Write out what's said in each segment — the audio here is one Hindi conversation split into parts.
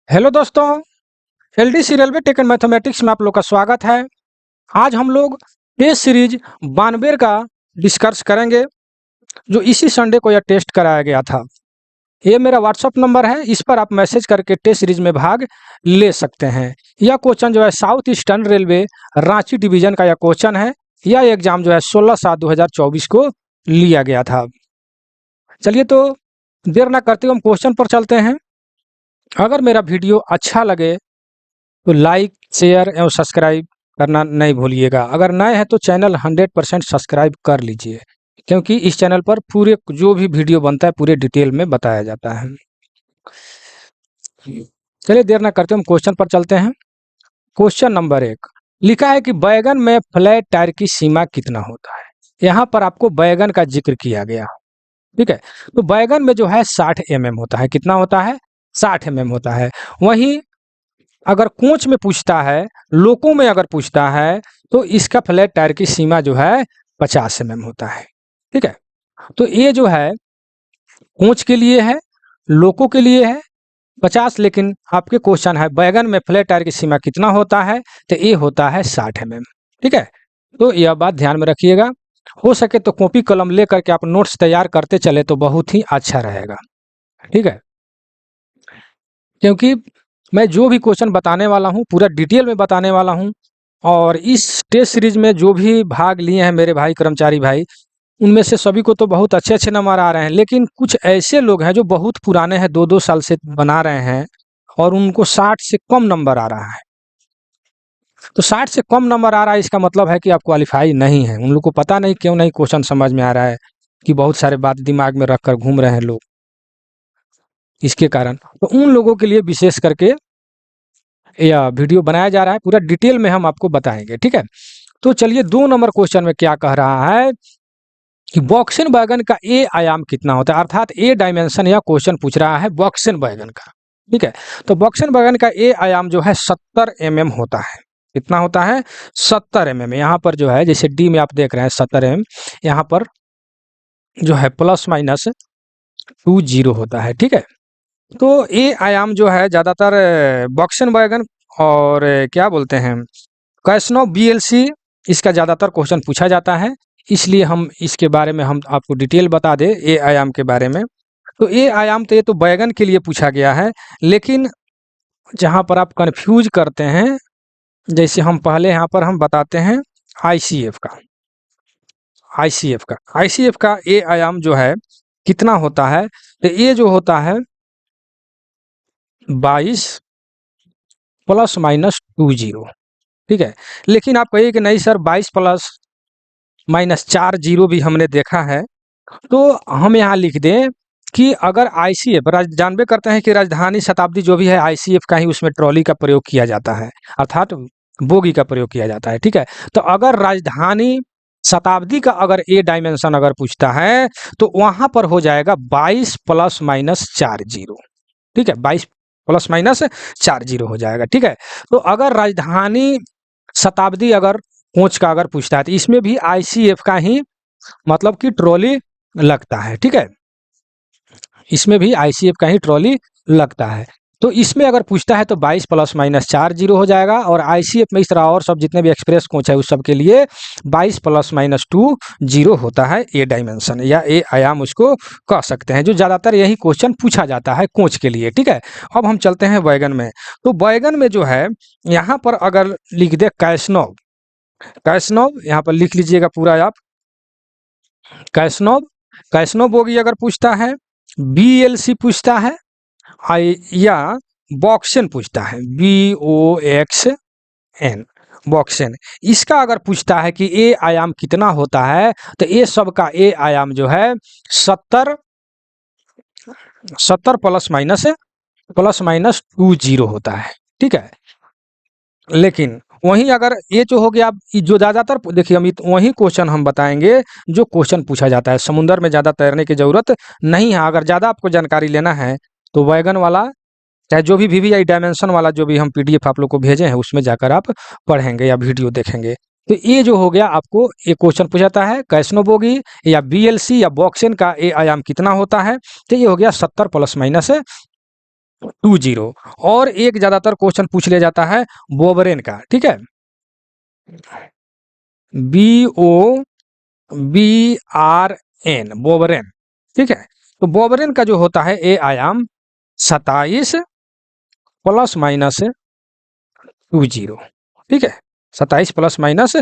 हेलो दोस्तों। LDC railway tech and mathematics में आप लोग का स्वागत है। आज हम लोग टेस्ट सीरीज 92 का डिस्कस करेंगे जो इसी संडे को यह टेस्ट कराया गया था। ये मेरा व्हाट्सअप नंबर है, इस पर आप मैसेज करके टेस्ट सीरीज में भाग ले सकते हैं। यह क्वेश्चन जो है south eastern railway Ranchi division का यह क्वेश्चन है। यह एग्जाम जो है 16/7/2024 को लिया गया था। चलिए तो देर ना करते हुए हम क्वेश्चन पर चलते हैं। अगर मेरा वीडियो अच्छा लगे तो लाइक शेयर एवं सब्सक्राइब करना नहीं भूलिएगा। अगर नए हैं तो चैनल 100% सब्सक्राइब कर लीजिए, क्योंकि इस चैनल पर पूरे जो भी वीडियो बनता है पूरे डिटेल में बताया जाता है। चलिए देर ना करते हम क्वेश्चन पर चलते हैं। क्वेश्चन नंबर 1 लिखा है कि बैगन में फ्लैट टायर की सीमा कितना होता है। यहाँ पर आपको बैगन का जिक्र किया गया, ठीक है। तो बैगन में जो है 60 mm होता है। कितना होता है? 60 mm होता है। वहीं अगर कोच में पूछता है, लोको में अगर पूछता है तो इसका फ्लैट टायर की सीमा जो है 50 mm होता है, ठीक है। तो ये जो है कोच के लिए है, लोको के लिए है 50, लेकिन आपके क्वेश्चन है बैगन में फ्लैट टायर की सीमा कितना होता है, तो ये होता है 60 mm, ठीक है। तो यह बात ध्यान में रखिएगा। हो सके तो कॉपी कलम लेकर के आप नोट्स तैयार करते चले तो बहुत ही अच्छा रहेगा, ठीक है। क्योंकि मैं जो भी क्वेश्चन बताने वाला हूँ पूरा डिटेल में बताने वाला हूँ, और इस टेस्ट सीरीज में जो भी भाग लिए हैं मेरे भाई कर्मचारी भाई, उनमें से सभी को तो बहुत अच्छे अच्छे नंबर आ रहे हैं, लेकिन कुछ ऐसे लोग हैं जो बहुत पुराने हैं, 2-2 साल से बना रहे हैं और उनको 60 से कम नंबर आ रहा है। तो 60 से कम नंबर आ रहा है, इसका मतलब है कि आप क्वालिफाई नहीं है। उन लोग को पता नहीं क्यों नहीं क्वेश्चन समझ में आ रहा है, कि बहुत सारे बात दिमाग में रख कर घूम रहे हैं लोग, इसके कारण तो उन लोगों के लिए विशेष करके यह वीडियो बनाया जा रहा है। पूरा डिटेल में हम आपको बताएंगे, ठीक है। तो चलिए 2 नंबर क्वेश्चन में क्या कह रहा है कि बॉक्सन बैगन का ए आयाम कितना होता है, अर्थात ए डायमेंशन या क्वेश्चन पूछ रहा है बॉक्सन बैगन का, ठीक है। तो बॉक्सन बैगन का ए आयाम जो है 70 mm होता है। कितना होता है? 70 mm। यहाँ पर जो है जैसे डी में आप देख रहे हैं 70 mm, यहाँ पर जो है +-20 होता है, ठीक है। तो ए आयाम जो है ज़्यादातर बॉक्सन बैगन और क्या बोलते हैं कैसनो बीएलसी, इसका ज़्यादातर क्वेश्चन पूछा जाता है, इसलिए हम इसके बारे में हम आपको डिटेल बता दें ए आयाम के बारे में। तो ए आयाम तो ये तो बैगन के लिए पूछा गया है, लेकिन जहाँ पर आप कंफ्यूज करते हैं, जैसे हम पहले यहाँ पर हम बताते हैं आईसीएफ का। आईसीएफ का ए आयाम जो है कितना होता है, तो ये जो होता है 22 +-20, ठीक है। लेकिन आप कहिए कि नहीं सर 22 +-4 भी हमने देखा है, तो हम यहाँ लिख दें कि अगर आईसीएफ जानबे करते हैं कि राजधानी शताब्दी जो भी है आईसीएफ का ही उसमें ट्रॉली का प्रयोग किया जाता है, अर्थात बोगी का प्रयोग किया जाता है, ठीक है। तो अगर राजधानी शताब्दी का अगर ए डायमेंशन अगर पूछता है तो वहां पर हो जाएगा 22 +-4, ठीक है। 22 +-4 हो जाएगा, ठीक है। तो अगर राजधानी शताब्दी अगर कोच का अगर पूछता है तो इसमें भी आईसीएफ का ही मतलब कि ट्रॉली लगता है, ठीक है। इसमें भी आईसीएफ का ही ट्रॉली लगता है। तो इसमें अगर पूछता है तो 22 +-4 हो जाएगा, और आईसीएफ में इस तरह और सब जितने भी एक्सप्रेस कोच है उस सब के लिए 22 +-2 होता है ए डायमेंशन या ए आयाम उसको कह सकते हैं, जो ज़्यादातर यही क्वेश्चन पूछा जाता है कोच के लिए, ठीक है। अब हम चलते हैं बैगन में। तो बैगन में जो है यहाँ पर अगर लिख दे कैसनोव, यहाँ पर लिख लीजिएगा पूरा आप, कैसनोव बोगी अगर पूछता है, बीएलसी पूछता है, या बॉक्सन पूछता है, BOXN बॉक्सन, इसका अगर पूछता है कि ए आयाम कितना होता है, तो ये सब का ए आयाम जो है 70 +-20 होता है, ठीक है। लेकिन वहीं अगर ये जो हो गया, जो ज़्यादातर देखिए हम वही क्वेश्चन हम बताएंगे जो क्वेश्चन पूछा जाता है। समुद्र में ज़्यादा तैरने की ज़रूरत नहीं है। अगर ज़्यादा आपको जानकारी लेना है तो वैगन वाला, चाहे जो भी वीवीआई डायमेंशन वाला जो भी हम पीडीएफ आप लोग को भेजे हैं उसमें जाकर आप पढ़ेंगे या वीडियो देखेंगे। तो ये जो हो गया आपको एक क्वेश्चन पूछाता है कैसनो बोगी या बीएलसी या बॉक्सन का ए आयाम कितना होता है, तो ये हो गया 70 +-4 20। और एक ज्यादातर क्वेश्चन पूछ लिया जाता है बोबरेन का, ठीक है, BOBRN, बोबरेन, ठीक है। तो बोबरेन का जो होता है ए आयाम 27 प्लस माइनस 20, ठीक है, 27 प्लस माइनस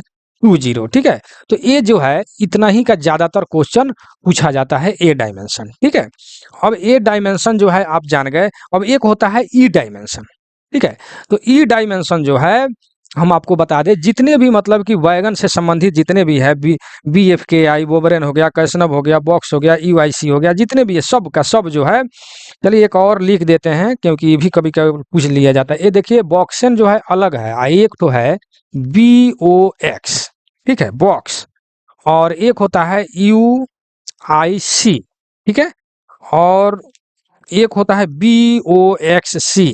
20, ठीक है। तो ये जो है इतना ही का ज्यादातर क्वेश्चन पूछा जाता है ए डायमेंशन, ठीक है। अब ए डायमेंशन जो है आप जान गए। अब एक होता है ई डायमेंशन, ठीक है। तो ई डायमेंशन जो है हम आपको बता दें, जितने भी मतलब कि वैगन से संबंधित जितने भी है, BFKI, बोबरेन हो गया, कैसनव हो गया, बॉक्स हो गया, EYC हो गया, जितने भी है सब का सब जो है, चलिए एक और लिख देते हैं क्योंकि ये भी कभी कभी पूछ लिया जाता है। ये देखिए बॉक्सन जो है अलग है, एक तो है BOX, ठीक है, बॉक्स, और एक होता है UIC, ठीक है, और एक होता है BOXC,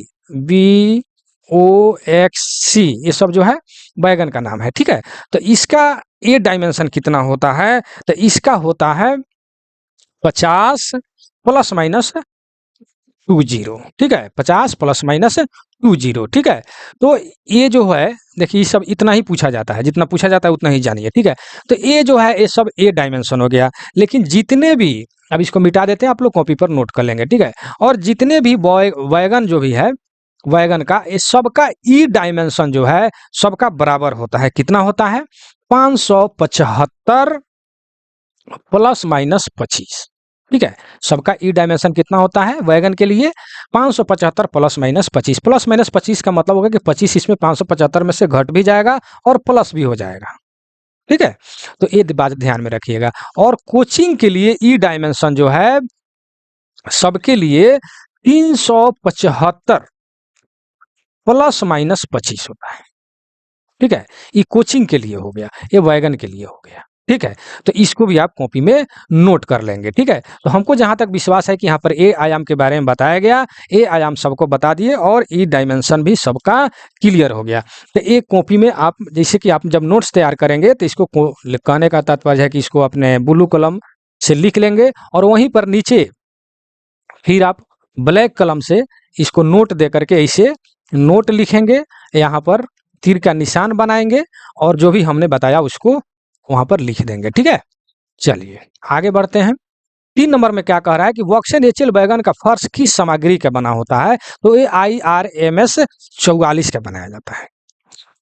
BOXC, ये सब जो है बैगन का नाम है, ठीक है। तो इसका ए डायमेंशन कितना होता है, तो इसका होता है 50 प्लस माइनस 20, ठीक है, 50 प्लस माइनस 20, ठीक है। तो ये जो है देखिए ये सब इतना ही पूछा जाता है, जितना पूछा जाता है उतना ही जानिए, ठीक है। तो ये जो है ये सब ए डायमेंशन हो गया। लेकिन जितने भी, अब इसको मिटा देते हैं, आप लोग कॉपी पर नोट कर लेंगे, ठीक है। और जितने भी वैगन जो भी है, वैगन का ये सबका ई डायमेंशन जो है सबका बराबर होता है। कितना होता है, 575 प्लस माइनस 25, ठीक है। सबका ई डायमेंशन कितना होता है वैगन के लिए, 575 प्लस माइनस 25। प्लस माइनस 25 का मतलब होगा कि 25 इसमें 575 में से घट भी जाएगा और प्लस भी हो जाएगा, ठीक है। तो ये बात ध्यान में रखिएगा। और कोचिंग के लिए ई डायमेंशन जो है सबके लिए 375 प्लस माइनस 25 होता है, ठीक है। ये कोचिंग के लिए हो गया, ये वैगन के लिए हो गया, ठीक है। तो इसको भी आप कॉपी में नोट कर लेंगे, ठीक है। तो हमको जहां तक विश्वास है कि यहाँ पर ए आयाम के बारे में बताया गया, ए आयाम सबको बता दिए और ई डायमेंशन भी सबका क्लियर हो गया। तो एक कॉपी में आप, जैसे कि आप जब नोट्स तैयार करेंगे तो इसको कहने का तात्पर्य है कि इसको अपने ब्लू कलम से लिख लेंगे और वहीं पर नीचे फिर आप ब्लैक कलम से इसको नोट दे करके ऐसे नोट लिखेंगे, यहाँ पर तीर का निशान बनाएंगे और जो भी हमने बताया उसको वहां पर लिख देंगे, ठीक है। चलिए आगे बढ़ते हैं। 3 नंबर में क्या कह रहा है कि वॉक्सन एचएल बैगन का फर्श किस सामग्री का बना होता है, तो ये IRMS 44 का बनाया जाता है।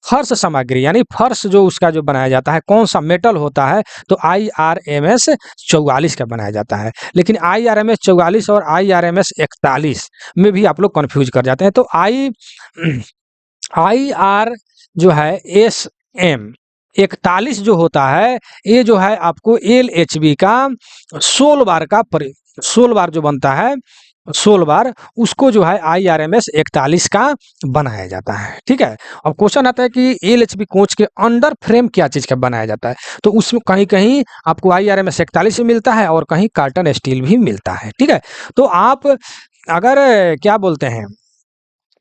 फर्श सामग्री यानी फर्श जो उसका जो बनाया जाता है कौन सा मेटल होता है, तो IRMS 44 का बनाया जाता है। लेकिन IRMS 44 और IRMS 41 में भी आप लोग कंफ्यूज कर जाते हैं। तो IR जो है SM 41 जो होता है, ये जो है आपको LHB का 16 बार का 16 बार जो बनता है, 16 बार उसको जो है IRMS 41 का बनाया जाता है, ठीक है। अब क्वेश्चन आता है कि LHB कोच के अंडर फ्रेम क्या चीज का बनाया जाता है, तो उसमें कहीं कहीं आपको IRMS 41 भी मिलता है और कहीं कार्टन स्टील भी मिलता है, ठीक है। तो आप अगर क्या बोलते हैं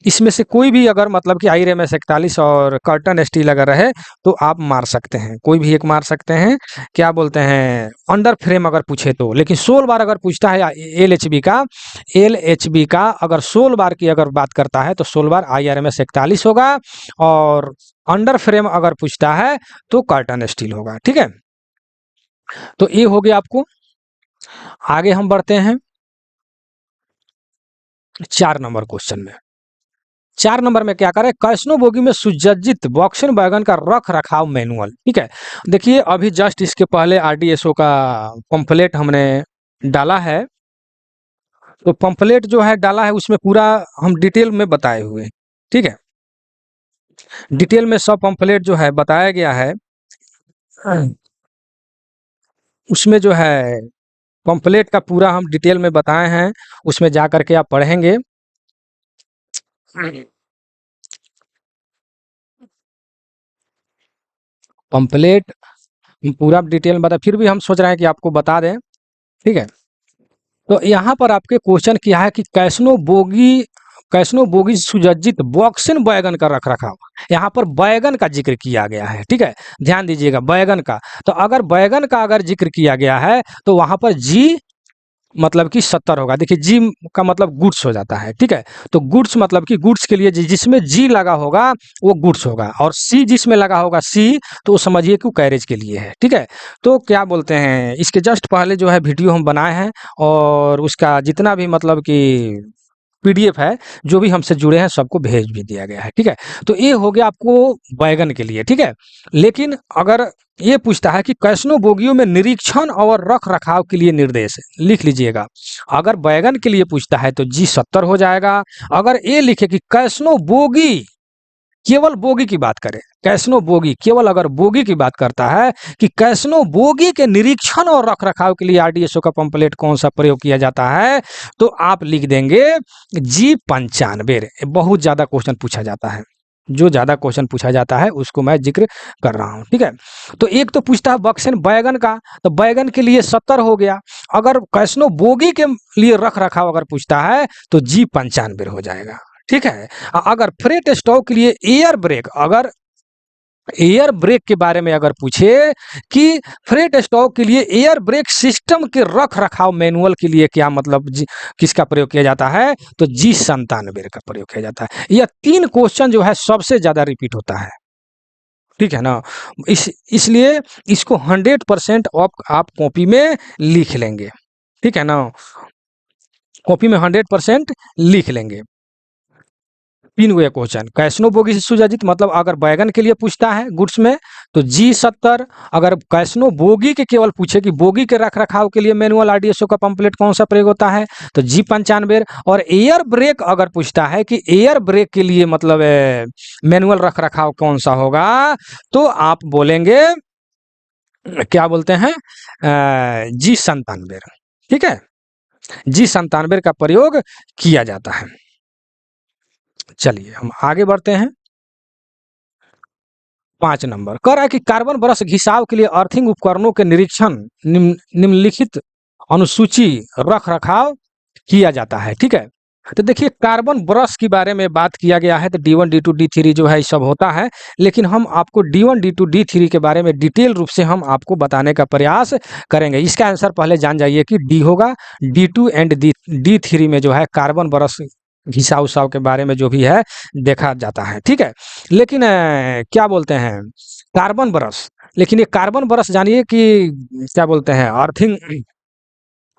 इसमें से कोई भी अगर मतलब कि IRMS 41 और कर्टन स्टील अगर रहे तो आप मार सकते हैं, कोई भी एक मार सकते हैं, क्या बोलते हैं अंडर फ्रेम अगर पूछे तो। लेकिन 16 बार अगर पूछता है LHB का अगर 16 बार की अगर बात करता है तो 16 बार IRMS 41 होगा, और अंडर फ्रेम अगर पूछता है तो कर्टन स्टील होगा, ठीक है। तो ये हो गया आपको। आगे हम बढ़ते हैं 4 नंबर क्वेश्चन में। 4 नंबर में क्या करें, कैसनो बोगी में सुसज्जित बॉक्सन वैगन का रख रखाव मैनुअल, ठीक है। देखिए अभी जस्ट इसके पहले RDSO का पंफलेट हमने डाला है, तो पंफलेट जो है डाला है उसमें पूरा हम डिटेल में बताए हुए, ठीक है। डिटेल में सब पंफलेट जो है बताया गया है, उसमें जो है पंफलेट का पूरा हम डिटेल में बताए हैं, उसमें जा करके आप पढ़ेंगे। पंफलेट पूरा डिटेल में बता, फिर भी हम सोच रहे हैं कि आपको बता दें, ठीक है। तो यहाँ पर आपके क्वेश्चन क्या है कि कैसनो बोगी सुसज्जित बॉक्सन बैगन का रख रखाव, यहाँ पर बैगन का जिक्र किया गया है, ठीक है। ध्यान दीजिएगा बैगन का। तो अगर बैगन का अगर जिक्र किया गया है तो वहां पर मतलब कि 70 होगा। देखिए जी का मतलब गुड्स हो जाता है, ठीक है? तो गुड्स मतलब कि गुड्स के लिए जिसमें जी लगा होगा वो गुड्स होगा, और सी जिसमें लगा होगा सी, तो वो समझिए कि वो कैरेज के लिए है, ठीक है? तो क्या बोलते हैं, इसके जस्ट पहले जो है वीडियो हम बनाए हैं, और उसका जितना भी मतलब कि पीडीएफ है, जो भी हमसे जुड़े हैं सबको भेज भी दिया गया है, ठीक है? तो ये हो गया आपको बैगन के लिए, ठीक है? लेकिन अगर ये पूछता है कि कैसनो बोगियों में निरीक्षण और रख रखाव के लिए निर्देश, लिख लीजिएगा। अगर बैगन के लिए पूछता है तो जी 70 हो जाएगा। अगर ये लिखे कि कैसनो बोगी, केवल बोगी की बात करें, कैसनो बोगी, केवल अगर बोगी की बात करता है कि कैसनो बोगी के निरीक्षण और रख रखाव के लिए आरडीएसओ का पंपलेट कौन सा प्रयोग किया जाता है, तो आप लिख देंगे जी 95। बहुत ज्यादा क्वेश्चन पूछा जाता है, जो ज्यादा क्वेश्चन पूछा जाता है उसको मैं जिक्र कर रहा हूं, ठीक है? तो एक तो पूछता है बक्सन बैगन का, तो बैगन के लिए 70 हो गया। अगर कैसनो बोगी के लिए रख रखाव अगर पूछता है तो जी 95 हो जाएगा, ठीक है? अगर फ्रेट स्टॉक के लिए एयर ब्रेक, अगर एयर ब्रेक के बारे में अगर पूछे कि फ्रेट स्टॉक के लिए एयर ब्रेक सिस्टम के रख रखाव मैनुअल के लिए क्या मतलब किसका प्रयोग किया जाता है, तो जी 97 का प्रयोग किया जाता है। यह 3 क्वेश्चन जो है सबसे ज्यादा रिपीट होता है, ठीक है ना? इसलिए इसको 100% आप कॉपी में लिख लेंगे, ठीक है ना? कॉपी में 100% लिख लेंगे। 3 गो ये क्वेश्चन, कैसनो बोगी से सुजाजित मतलब अगर बैगन के लिए पूछता है गुड्स में तो जी 70। अगर कैसनो बोगी के केवल पूछे कि बोगी के रख रखाव के लिए मैनुअल आरडीएसओ का पंपलेट कौन सा प्रयोग होता है, तो जी 95। और एयर ब्रेक अगर पूछता है कि एयर ब्रेक के लिए मतलब मैनुअल रख रखाव कौन सा होगा, तो आप बोलेंगे क्या बोलते हैं जी 97, ठीक है? जी 97 का प्रयोग किया जाता है। चलिए हम आगे बढ़ते हैं। 5 नंबर कह रहा है कि कार्बन ब्रश घिसाव के लिए अर्थिंग उपकरणों के निरीक्षण निम्नलिखित अनुसूची रख रखाव किया जाता है, ठीक है? तो देखिए कार्बन ब्रश के बारे में बात किया गया है, तो D1 D2 D3 जो है ये सब होता है, लेकिन हम आपको D1 D2 D3 के बारे में डिटेल रूप से हम आपको बताने का प्रयास करेंगे। इसका आंसर पहले जान जाइए कि डी होगा। D2 एंड D3 में जो है कार्बन ब्रश घिसाव उसाव के बारे में जो भी है देखा जाता है, ठीक है? लेकिन क्या बोलते हैं कार्बन ब्रश, लेकिन ये कार्बन ब्रश जानिए कि क्या बोलते हैं अर्थिंग,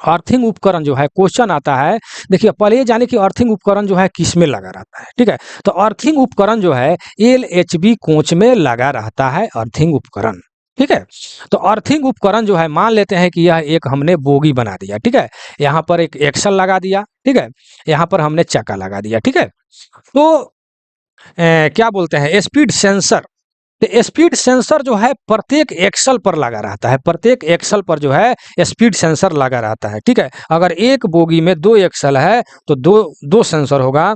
अर्थिंग उपकरण जो है क्वेश्चन आता है। देखिए पहले ये जाने कि अर्थिंग उपकरण जो है किस में लगा रहता है, ठीक है? तो अर्थिंग उपकरण जो है एलएचबी कोच में लगा रहता है, अर्थिंग उपकरण, ठीक है? तो अर्थिंग उपकरण जो है मान लेते हैं कि यह एक हमने बोगी बना दिया, ठीक है? यहाँ पर एक एक्सल लगा दिया, ठीक है? यहाँ पर हमने चक्का लगा दिया, ठीक है? तो क्या बोलते हैं स्पीड सेंसर, तो स्पीड सेंसर जो है प्रत्येक एक्सल पर लगा रहता है, प्रत्येक एक्सल पर जो है स्पीड सेंसर लगा रहता है, ठीक है? अगर एक बोगी में 2 एक्सल है तो दो दो सेंसर होगा।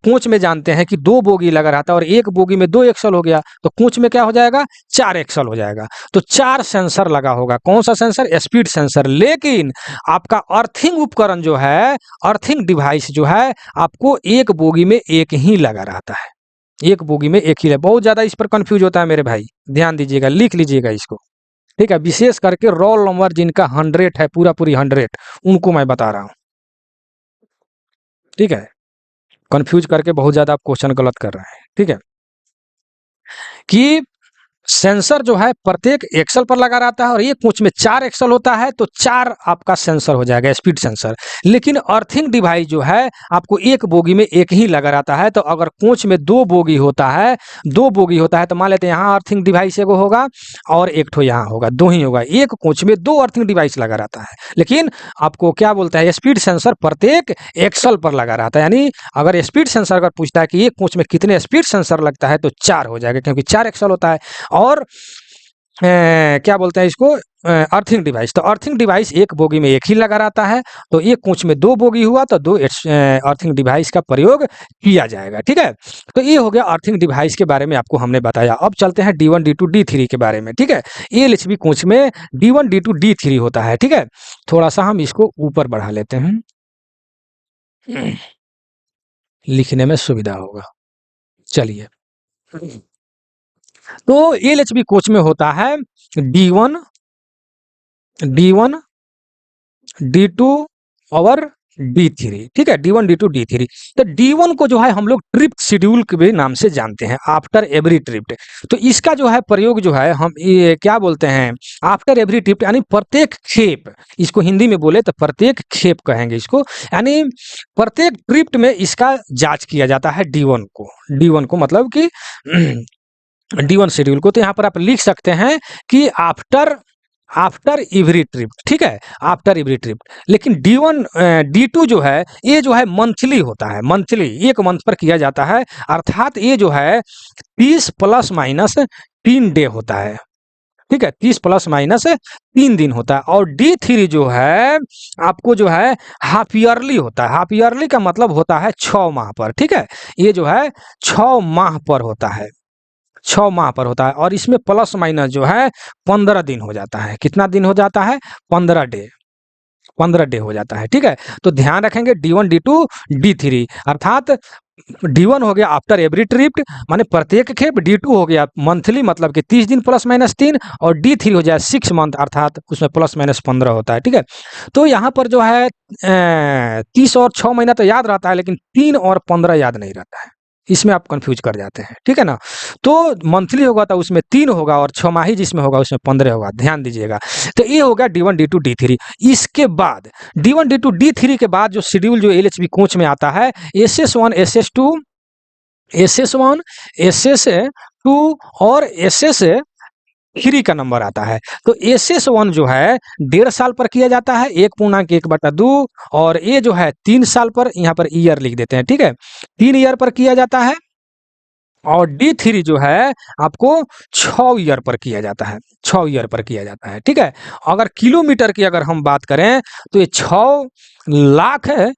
कोच में जानते हैं कि 2 बोगी लगा रहता है और एक बोगी में 2 एक्सल हो गया, तो कोच में क्या हो जाएगा 4 एक्सल हो जाएगा। तो 4 सेंसर लगा होगा। कौन सा सेंसर? Speed sensor. लेकिन आपका अर्थिंग उपकरण जो है, अर्थिंग डिवाइस जो है आपको एक बोगी में एक ही लगा रहता है, एक बोगी में एक ही है। बहुत ज्यादा इस पर कंफ्यूज होता है मेरे भाई, ध्यान दीजिएगा, लिख लीजिएगा इसको, ठीक है? विशेष करके रोल नंबर जिनका 100 है, पूरा पूरी 100, उनको मैं बता रहा हूँ, ठीक है? कंफ्यूज करके बहुत ज्यादा आप क्वेश्चन गलत कर रहे हैं, ठीक है? कि सेंसर जो है प्रत्येक एक्सल पर लगा रहता है और ये कोच में 4 एक्सल होता है, तो 4 आपका सेंसर हो जाएगा, स्पीड सेंसर। लेकिन अर्थिंग डिवाइस जो है आपको एक बोगी में एक ही लगा रहता है। तो अगर कोच में 2 बोगी होता है, 2 बोगी होता है, तो मान लेते हैं यहाँ अर्थिंग डिवाइस एगो होगा और एक ठो यहाँ होगा, 2 ही होगा। एक कोच में 2 अर्थिंग डिवाइस लगा रहता है, लेकिन आपको क्या बोलता है स्पीड सेंसर प्रत्येक एक्सल पर लगा रहता है। यानी अगर स्पीड सेंसर अगर पूछता है कि एक कोच में कितने स्पीड सेंसर लगता है, तो 4 हो जाएगा, क्योंकि 4 एक्सल होता है। और क्या बोलते हैं इसको अर्थिंग डिवाइस, तो अर्थिंग डिवाइस एक बोगी में एक ही लगा रहता है। तो एक कोच में 2 बोगी हुआ तो 2 अर्थिंग डिवाइस का प्रयोग किया जाएगा, ठीक है? तो ये हो गया अर्थिंग डिवाइस के बारे में आपको हमने बताया। अब चलते हैं D1 D2 D3 के बारे में, ठीक है? एलएचबी कोच में D1 D2 D3 होता है, ठीक है? थोड़ा सा हम इसको ऊपर बढ़ा लेते हैं, लिखने में सुविधा होगा। चलिए, तो एलएचबी कोच में होता है D1 D1 D2 और D3, ठीक है, D1 D2 D3। तो D1 को जो है हम लोग ट्रिप शेड्यूल के भी नाम से जानते हैं, आफ्टर एवरी ट्रिप। तो इसका जो है प्रयोग जो है हम ये क्या बोलते हैं, आफ्टर एवरी ट्रिप, यानी प्रत्येक खेप, इसको हिंदी में बोले तो प्रत्येक खेप कहेंगे इसको, यानी प्रत्येक ट्रिप में इसका जांच किया जाता है D1 को मतलब कि D1 शेड्यूल को। तो यहाँ पर आप लिख सकते हैं कि आफ्टर आफ्टर एवरी ट्रिप, ठीक है, आफ्टर एवरी ट्रिप। लेकिन D1 D2 जो है ये जो है मंथली होता है, मंथली, एक मंथ पर किया जाता है, अर्थात ये जो है 30 प्लस माइनस 3 डे होता है, ठीक है, 30 प्लस माइनस 3 दिन होता है। और D3 जो है आपको जो है हाफ ईयरली होता है, हाफ ईयरली का मतलब होता है 6 माह पर, ठीक है, ये जो है 6 माह पर होता है, 6 माह पर होता है। और इसमें प्लस माइनस जो है 15 दिन हो जाता है, कितना दिन हो जाता है, 15 डे, 15 डे हो जाता है, ठीक है। तो ध्यान रखेंगे D1 D2 D3, अर्थात D1 हो गया आफ्टर एवरी ट्रिप माने प्रत्येक खेप, D2 हो गया मंथली मतलब कि 30 दिन प्लस माइनस 3, और D3 हो जाए 6 मंथ, अर्थात उसमें प्लस माइनस 15 होता है, ठीक है। तो यहाँ पर जो है 30 और 6 महीना तो याद रहता है, लेकिन 3 और 15 याद नहीं रहता है, इसमें आप कंफ्यूज कर जाते हैं, ठीक है ना। तो मंथली होगा तो उसमें 3 होगा, और 6 माही जिसमें होगा उसमें 15 होगा, ध्यान दीजिएगा। तो ये हो गया D1 D2 D3। इसके बाद D1 D2 D3 के बाद जो शेड्यूल जो LHB कोच में आता है, SS1 SS2 SS1 SS2 और SS3 का नंबर आता है। तो SS1 जो है 1.5 साल पर किया जाता है, 1.1/2, और ये जो है 3 साल पर, यहाँ पर ईयर लिख देते हैं, ठीक है, 3 ईयर पर किया जाता है। और D3 जो है आपको 6 ईयर पर किया जाता है, 6 ईयर पर किया जाता है, ठीक है। अगर किलोमीटर की अगर हम बात करें तो ये 6 लाख है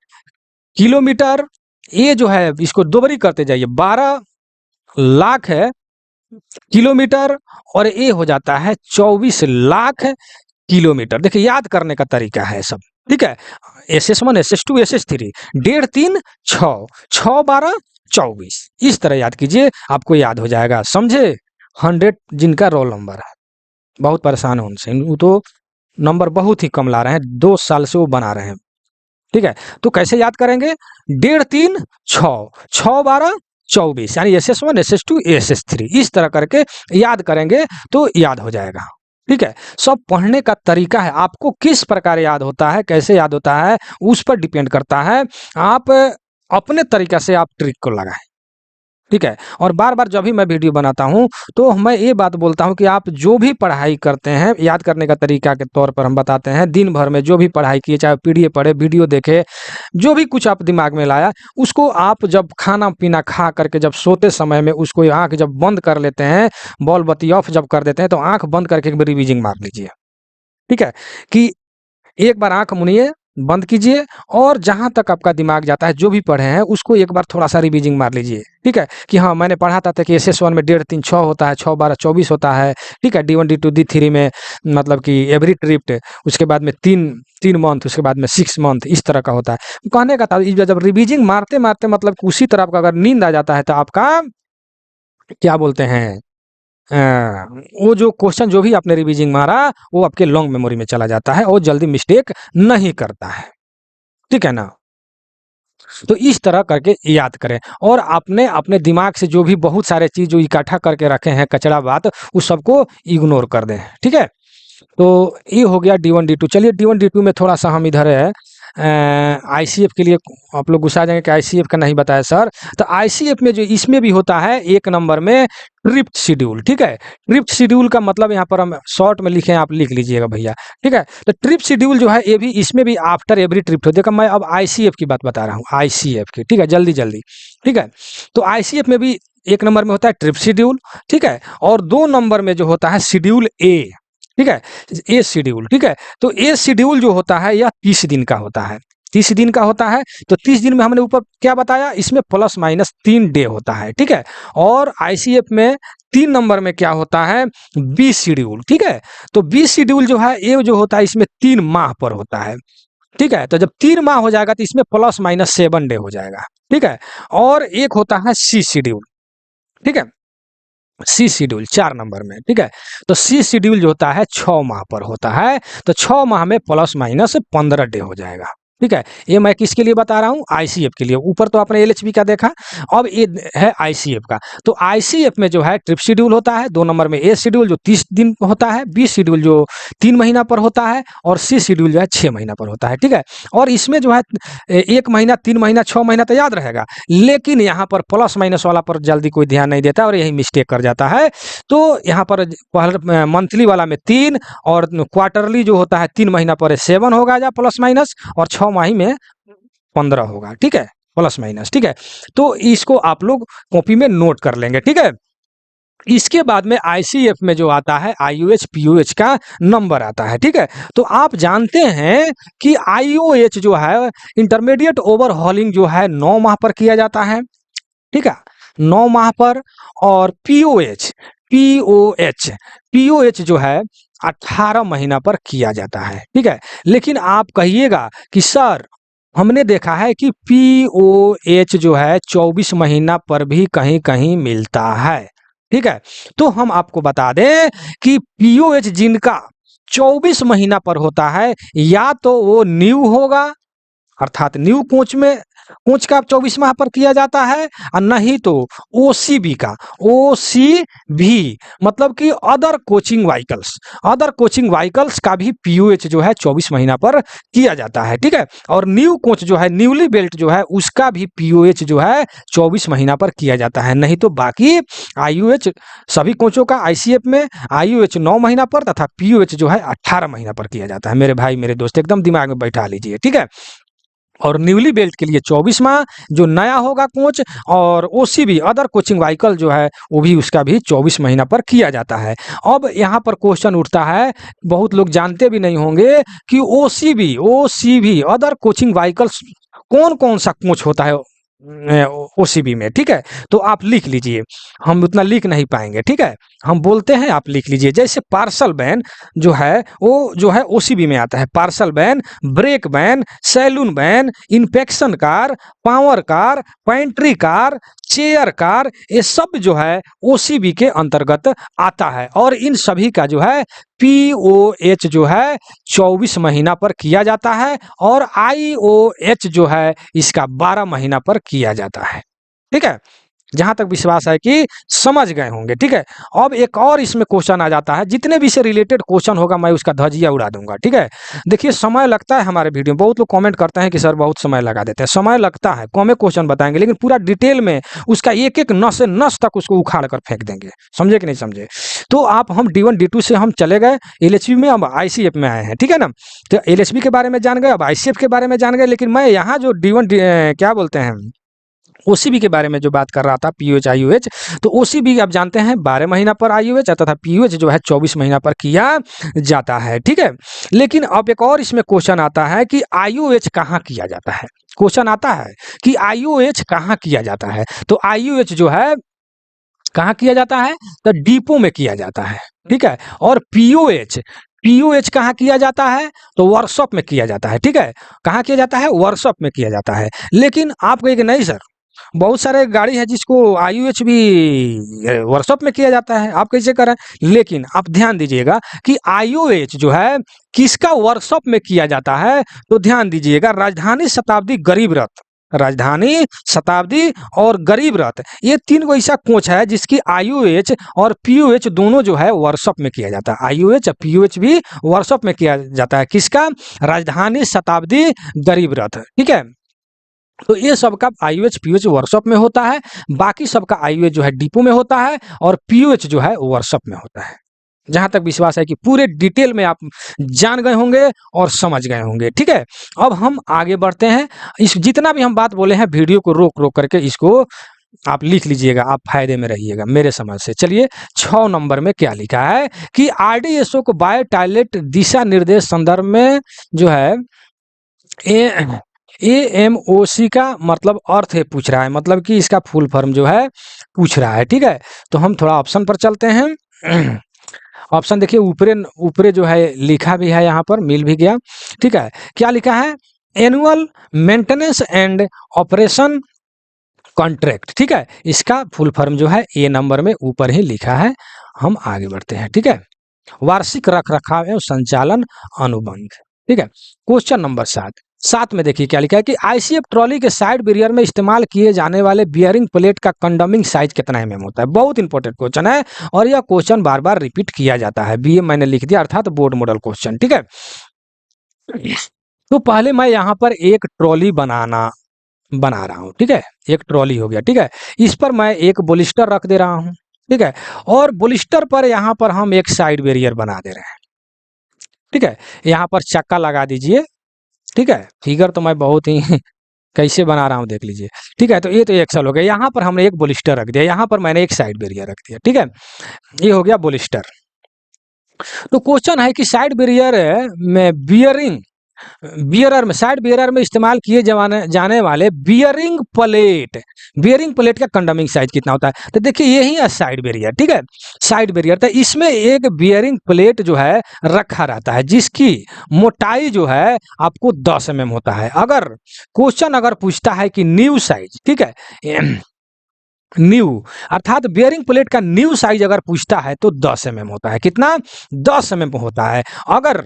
किलोमीटर, ये जो है इसको दोबरी करते जाइए, 12 लाख है किलोमीटर, और ये हो जाता है 24 लाख किलोमीटर। देखिए याद करने का तरीका है सब, ठीक है, SS1 SS2 SS3, 1.5 3 6, 6 12 24, इस तरह याद कीजिए, आपको याद हो जाएगा, समझे। 100 जिनका रोल नंबर है, बहुत परेशान है उनसे, वो तो नंबर बहुत ही कम ला रहे हैं, 2 साल से वो बना रहे हैं, ठीक है। तो कैसे याद करेंगे, 1.5 3 6, 6 12 24, यानी SS1 SS2 SS3, इस तरह करके याद करेंगे तो याद हो जाएगा, ठीक है। सब पढ़ने का तरीका है, आपको किस प्रकार याद होता है, कैसे याद होता है, उस पर डिपेंड करता है। आप अपने तरीका से आप ट्रिक को लगाएं, ठीक है। और बार बार जब भी मैं वीडियो बनाता हूं तो मैं ये बात बोलता हूं कि आप जो भी पढ़ाई करते हैं, याद करने का तरीका के तौर पर हम बताते हैं, दिन भर में जो भी पढ़ाई किए, चाहे PDF पढ़े, वीडियो देखे, जो भी कुछ आप दिमाग में लाया, उसको आप जब खाना पीना खा करके जब सोते समय में उसको आंख जब बंद कर लेते हैं, बॉल बत्ती ऑफ जब कर देते हैं, तो आंख बंद करके एक बार रिवीजिंग मार लीजिए, ठीक है, कि एक बार आंख मुनिए, बंद कीजिए, और जहाँ तक आपका दिमाग जाता है, जो भी पढ़े हैं उसको एक बार थोड़ा सा रिवीजिंग मार लीजिए, ठीक है, कि हाँ मैंने पढ़ा था कि SS1 में 1.5 3 6 होता है, 6 12 24 होता है, ठीक है। D1 D2 D3 में मतलब कि एवरी ट्रिप, उसके बाद में 3 मंथ, उसके बाद में 6 मंथ, इस तरह का होता है। कहने का था जब रिवीजिंग मारते मारते मतलब उसी तरह आपका अगर नींद आ जाता है तो आपका क्या बोलते हैं, वो जो क्वेश्चन जो भी आपने रिवीजिंग मारा वो आपके लॉन्ग मेमोरी में चला जाता है और जल्दी मिस्टेक नहीं करता है, ठीक है ना। तो इस तरह करके याद करें, और आपने अपने दिमाग से जो भी बहुत सारे चीज जो इकट्ठा करके रखे हैं कचरा बात, उस सबको इग्नोर कर दें, ठीक है। तो ये हो गया D1 D2। चलिए D1 D2 में थोड़ा सा हम इधर है ICF के लिए, आप लोग गुस्सा जाएंगे कि ICF का नहीं बताया सर। तो ICF में जो इसमें भी होता है 1 नंबर में ट्रिप शेड्यूल, ठीक है। ट्रिप शेड्यूल का मतलब यहाँ पर हम शॉर्ट में लिखे हैं, आप लिख लीजिएगा भैया, ठीक है। तो ट्रिप शेड्यूल जो है ये भी, इसमें भी आफ्टर एवरी ट्रिप हो, देखा मैं अब ICF की बात बता रहा हूँ, ICF की, ठीक है, जल्दी जल्दी, ठीक है। तो ICF में भी 1 नंबर में होता है ट्रिप शेड्यूल, ठीक है, और 2 नंबर में जो होता है शेड्यूल A, ठीक है, ए शेड्यूल, ठीक है। तो ए शेड्यूल जो होता है यह 30 दिन का होता है, 30 दिन का होता है। तो 30 दिन में हमने ऊपर क्या बताया, इसमें प्लस माइनस 3 डे होता है, ठीक है। और ICF में 3 नंबर में क्या होता है, बी शेड्यूल, ठीक है। तो बी शेड्यूल जो है ये जो होता है इसमें 3 माह पर होता है, ठीक है। तो जब 3 माह हो जाएगा तो इसमें प्लस माइनस 7 डे हो जाएगा, ठीक है। और एक होता है सी शेड्यूल, ठीक है। सी शेड्यूल 4 नंबर में, ठीक है। तो सी शेड्यूल जो होता है 6 माह पर होता है, तो 6 माह में प्लस माइनस 15 डे हो जाएगा, ठीक है। ये मैं किसके लिए बता रहा हूँ? आईसीएफ के लिए। ऊपर तो आपने एलएचबी का देखा, अब ये है आईसीएफ का। तो आईसीएफ में जो है ट्रिप शेड्यूल होता है, 2 नंबर में ए शेड्यूल जो 30 दिन होता है, बी शेड्यूल जो 3 महीना पर होता है, और सी शेड्यूल जो है 6 महीना पर होता है, ठीक है। और इसमें जो है 1 महीना, 3 महीना, 6 महीना तो याद रहेगा, लेकिन यहाँ पर प्लस माइनस वाला पर जल्दी कोई ध्यान नहीं देता और यही मिस्टेक कर जाता है। तो यहाँ पर पहले मंथली वाला में 3, और क्वार्टरली जो होता है 3 महीना पर 7 होगा या प्लस माइनस, और 6 माही में 15 होगा, ठीक है, प्लस माइनस, ठीक है। तो इसको आप लोग कॉपी में नोट कर लेंगे, ठीक है। इसके बाद में आईसीएफ में जो आता है आईओएच पीओएच का नंबर आता है, ठीक है। तो आप जानते हैं कि आईओएच जो है इंटरमीडिएट ओवरहॉलिंग जो है 9 माह पर किया जाता है, ठीक है, 9 माह पर। और पीओएच पीओएच पीओएच जो है 18 महीना पर किया जाता है, ठीक है। लेकिन आप कहिएगा कि सर हमने देखा है कि पीओएच जो है 24 महीना पर भी कहीं कहीं मिलता है, ठीक है। तो हम आपको बता दें कि पीओएच जिनका 24 महीना पर होता है, या तो वो न्यू होगा, अर्थात न्यू कोच का 24 माह पर किया जाता है, और नहीं तो ओसीबी का, ओसीबी मतलब कि अदर कोचिंग व्हीकल्स का भी पीओएच जो है 24 महीना पर किया जाता है, ठीक है। और न्यू कोच जो है, न्यूली बेल्ट जो है, उसका भी पीओएच जो है 24 महीना पर किया जाता है। नहीं तो बाकी आईयूएच सभी कोचों का आईसीएफ में आईयूएच 9 महीना पर तथा पीओएच जो है 18 महीना पर किया जाता है। मेरे भाई मेरे दोस्त एकदम दिमाग में बैठा लीजिए, ठीक है। और न्यूली बेल्ट के लिए 24 माह जो नया होगा कोच, और ओसीबी अदर कोचिंग व्हीकल जो है वो भी उसका भी 24 महीना पर किया जाता है। अब यहाँ पर क्वेश्चन उठता है, बहुत लोग जानते भी नहीं होंगे कि ओसीबी अदर कोचिंग व्हीकल्स कौन कौन सा कोच होता है ओसीबी में, ठीक है। तो आप लिख लीजिए, हम उतना लिख नहीं पाएंगे, ठीक है, हम बोलते हैं आप लिख लीजिए। जैसे पार्सल बैन जो है वो जो है ओसीबी में आता है, parcel van, brake van, saloon van, inspection car, power car, pantry car, chair car, ये सब जो है ओसीबी के अंतर्गत आता है। और इन सभी का जो है पीओएच जो है 24 महीना पर किया जाता है, और आईओएच जो है इसका 12 महीना पर किया जाता है, ठीक है। जहां तक विश्वास है कि समझ गए होंगे, ठीक है। अब एक और इसमें क्वेश्चन आ जाता है, जितने भी से रिलेटेड क्वेश्चन होगा मैं उसका धजिया उड़ा दूंगा, ठीक है। देखिए समय लगता है हमारे वीडियो में, बहुत लोग कमेंट करते हैं कि सर बहुत समय लगा देते हैं, समय लगता है, कम क्वेश्चन बताएंगे लेकिन पूरा डिटेल में उसका एक एक नस से नस तक उसको उखाड़ कर फेंक देंगे, समझे कि नहीं समझे। तो आप हम D1 D2 से हम चले गए एलएचबी में, अब आईसीएफ में आए हैं, ठीक है ना। तो एलएचबी के बारे में जान गए, अब आईसीएफ के बारे में जान गए, लेकिन मैं यहाँ जो D1 क्या बोलते हैं ओसीबी के बारे में जो बात कर रहा था, पीओएच आईयूएच, तो ओसीबी आप जानते हैं 12 महीना पर आईयूएच तथा पीओएच जो है 24 महीना पर किया जाता है, ठीक है। लेकिन अब एक और इसमें क्वेश्चन आता है कि आईयूएच कहाँ किया जाता है, क्वेश्चन आता है कि आईयूएच कहाँ किया जाता है। तो आईयूएच जो है कहाँ किया जाता है, तो डिपो में किया जाता है, ठीक है। और पीओएच कहाँ किया जाता है, तो वर्कशॉप में किया जाता है, ठीक है। कहाँ किया जाता है, वर्कशॉप में किया जाता है। लेकिन आप कहेंगे नहीं सर, बहुत सारे गाड़ी है जिसको आईयूएच भी वर्कशॉप में किया जाता है, आप कैसे करें। लेकिन आप ध्यान दीजिएगा कि आईयूएच जो है किसका वर्कशॉप में किया जाता है, तो ध्यान दीजिएगा राजधानी शताब्दी गरीब रथ, राजधानी शताब्दी और गरीब रथ, ये 3 गो ऐसा कोच है जिसकी आईयूएच और पीओएच दोनों जो है वर्कशॉप में किया जाता है। आईयूएच और पीओएच भी वर्कशॉप में किया जाता है, किसका, राजधानी शताब्दी गरीब रथ, ठीक है। तो ये सबका आईयूएच पीओएच वर्कशॉप में होता है, बाकी सबका आईयूएच जो है डिपो में होता है, और पीओएच जो है वर्कशॉप में होता है। जहां तक विश्वास है कि पूरे डिटेल में आप जान गए होंगे और समझ गए होंगे, ठीक है। अब हम आगे बढ़ते हैं, इस जितना भी हम बात बोले हैं वीडियो को रोक रोक करके इसको आप लिख लीजिएगा, आप फायदे में रहिएगा मेरे समझ से। चलिए 6 नंबर में क्या लिखा है कि आरडीएसओ को बायो टॉयलेट दिशा निर्देश संदर्भ में जो है एएमओसी का मतलब अर्थ है पूछ रहा है, मतलब कि इसका फुल फॉर्म जो है पूछ रहा है, ठीक है। तो हम थोड़ा ऑप्शन पर चलते हैं। ऑप्शन देखिए ऊपरे ऊपरे जो है लिखा भी है, यहाँ पर मिल भी गया, ठीक है। क्या लिखा है, annual maintenance and operation contract, ठीक है। इसका फुल फॉर्म जो है ए नंबर में ऊपर ही लिखा है। हम आगे बढ़ते हैं, ठीक है। वार्षिक रख रखाव एवं संचालन अनुबंध, ठीक है। क्वेश्चन नंबर 7 में देखिए क्या लिखा है कि आईसीएफ ट्रॉली के साइड बैरियर में इस्तेमाल किए जाने वाले बियरिंग प्लेट का कंडमिंग साइज कितना एमएम होता है। बहुत इंपॉर्टेंट क्वेश्चन है और यह क्वेश्चन बार बार रिपीट किया जाता है। बीए मैंने लिख दिया, अर्थात बोर्ड मॉडल क्वेश्चन, ठीक है। तो पहले मैं यहाँ पर एक ट्रॉली बना रहा हूँ, ठीक है। एक ट्रॉली हो गया, ठीक है। इस पर मैं एक बोलिस्टर रख दे रहा हूँ, ठीक है। और बोलिस्टर पर यहाँ पर हम एक साइड बैरियर बना दे रहे हैं, ठीक है। यहाँ पर चक्का लगा दीजिए, ठीक है। फिगर तो मैं बहुत ही कैसे बना रहा हूँ देख लीजिए, ठीक है। तो ये तो एक्सल हो गया। यहाँ पर हमने एक बोलिस्टर रख दिया, यहाँ पर मैंने एक साइड बैरियर रख दिया, ठीक है। ये हो गया बोलिस्टर। तो क्वेश्चन है कि साइड बैरियर में बियरर में साइड बियरर में इस्तेमाल किए जाने वाले बियरिंग प्लेट का कंडमिंग साइज कितना होता है। तो देखिए यही है साइड बैरियर, ठीक है। साइड बैरियर तो इसमें एक बियरिंग प्लेट जो है रखा रहता है जिसकी मोटाई जो है आपको 10 एमएम होता है। अगर क्वेश्चन अगर पूछता है कि न्यू साइज, ठीक है, न्यू अर्थात बियरिंग प्लेट का न्यू साइज अगर पूछता है तो 10 एमएम होता है। कितना? 10 एमएम होता है। अगर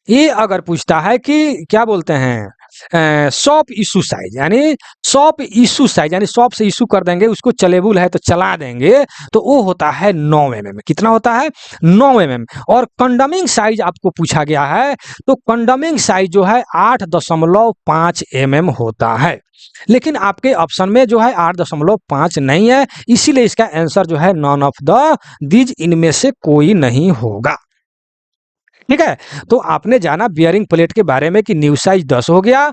ये अगर पूछता है कि क्या बोलते हैं शॉप इशू साइज, यानी शॉप से इशू कर देंगे, उसको चलेबुल है तो चला देंगे, तो वो होता है 9 एमएम। कितना होता है? 9 एमएम। और कंडमिंग साइज आपको पूछा गया है, तो कंडमिंग साइज जो है 8.5 एमएम होता है। लेकिन आपके ऑप्शन में जो है 8.5 नहीं है, इसीलिए इसका आंसर जो है नॉन ऑफ द दीज, इनमें से कोई नहीं होगा, ठीक है। तो आपने जाना बियरिंग प्लेट के बारे में कि न्यू साइज 10 हो गया।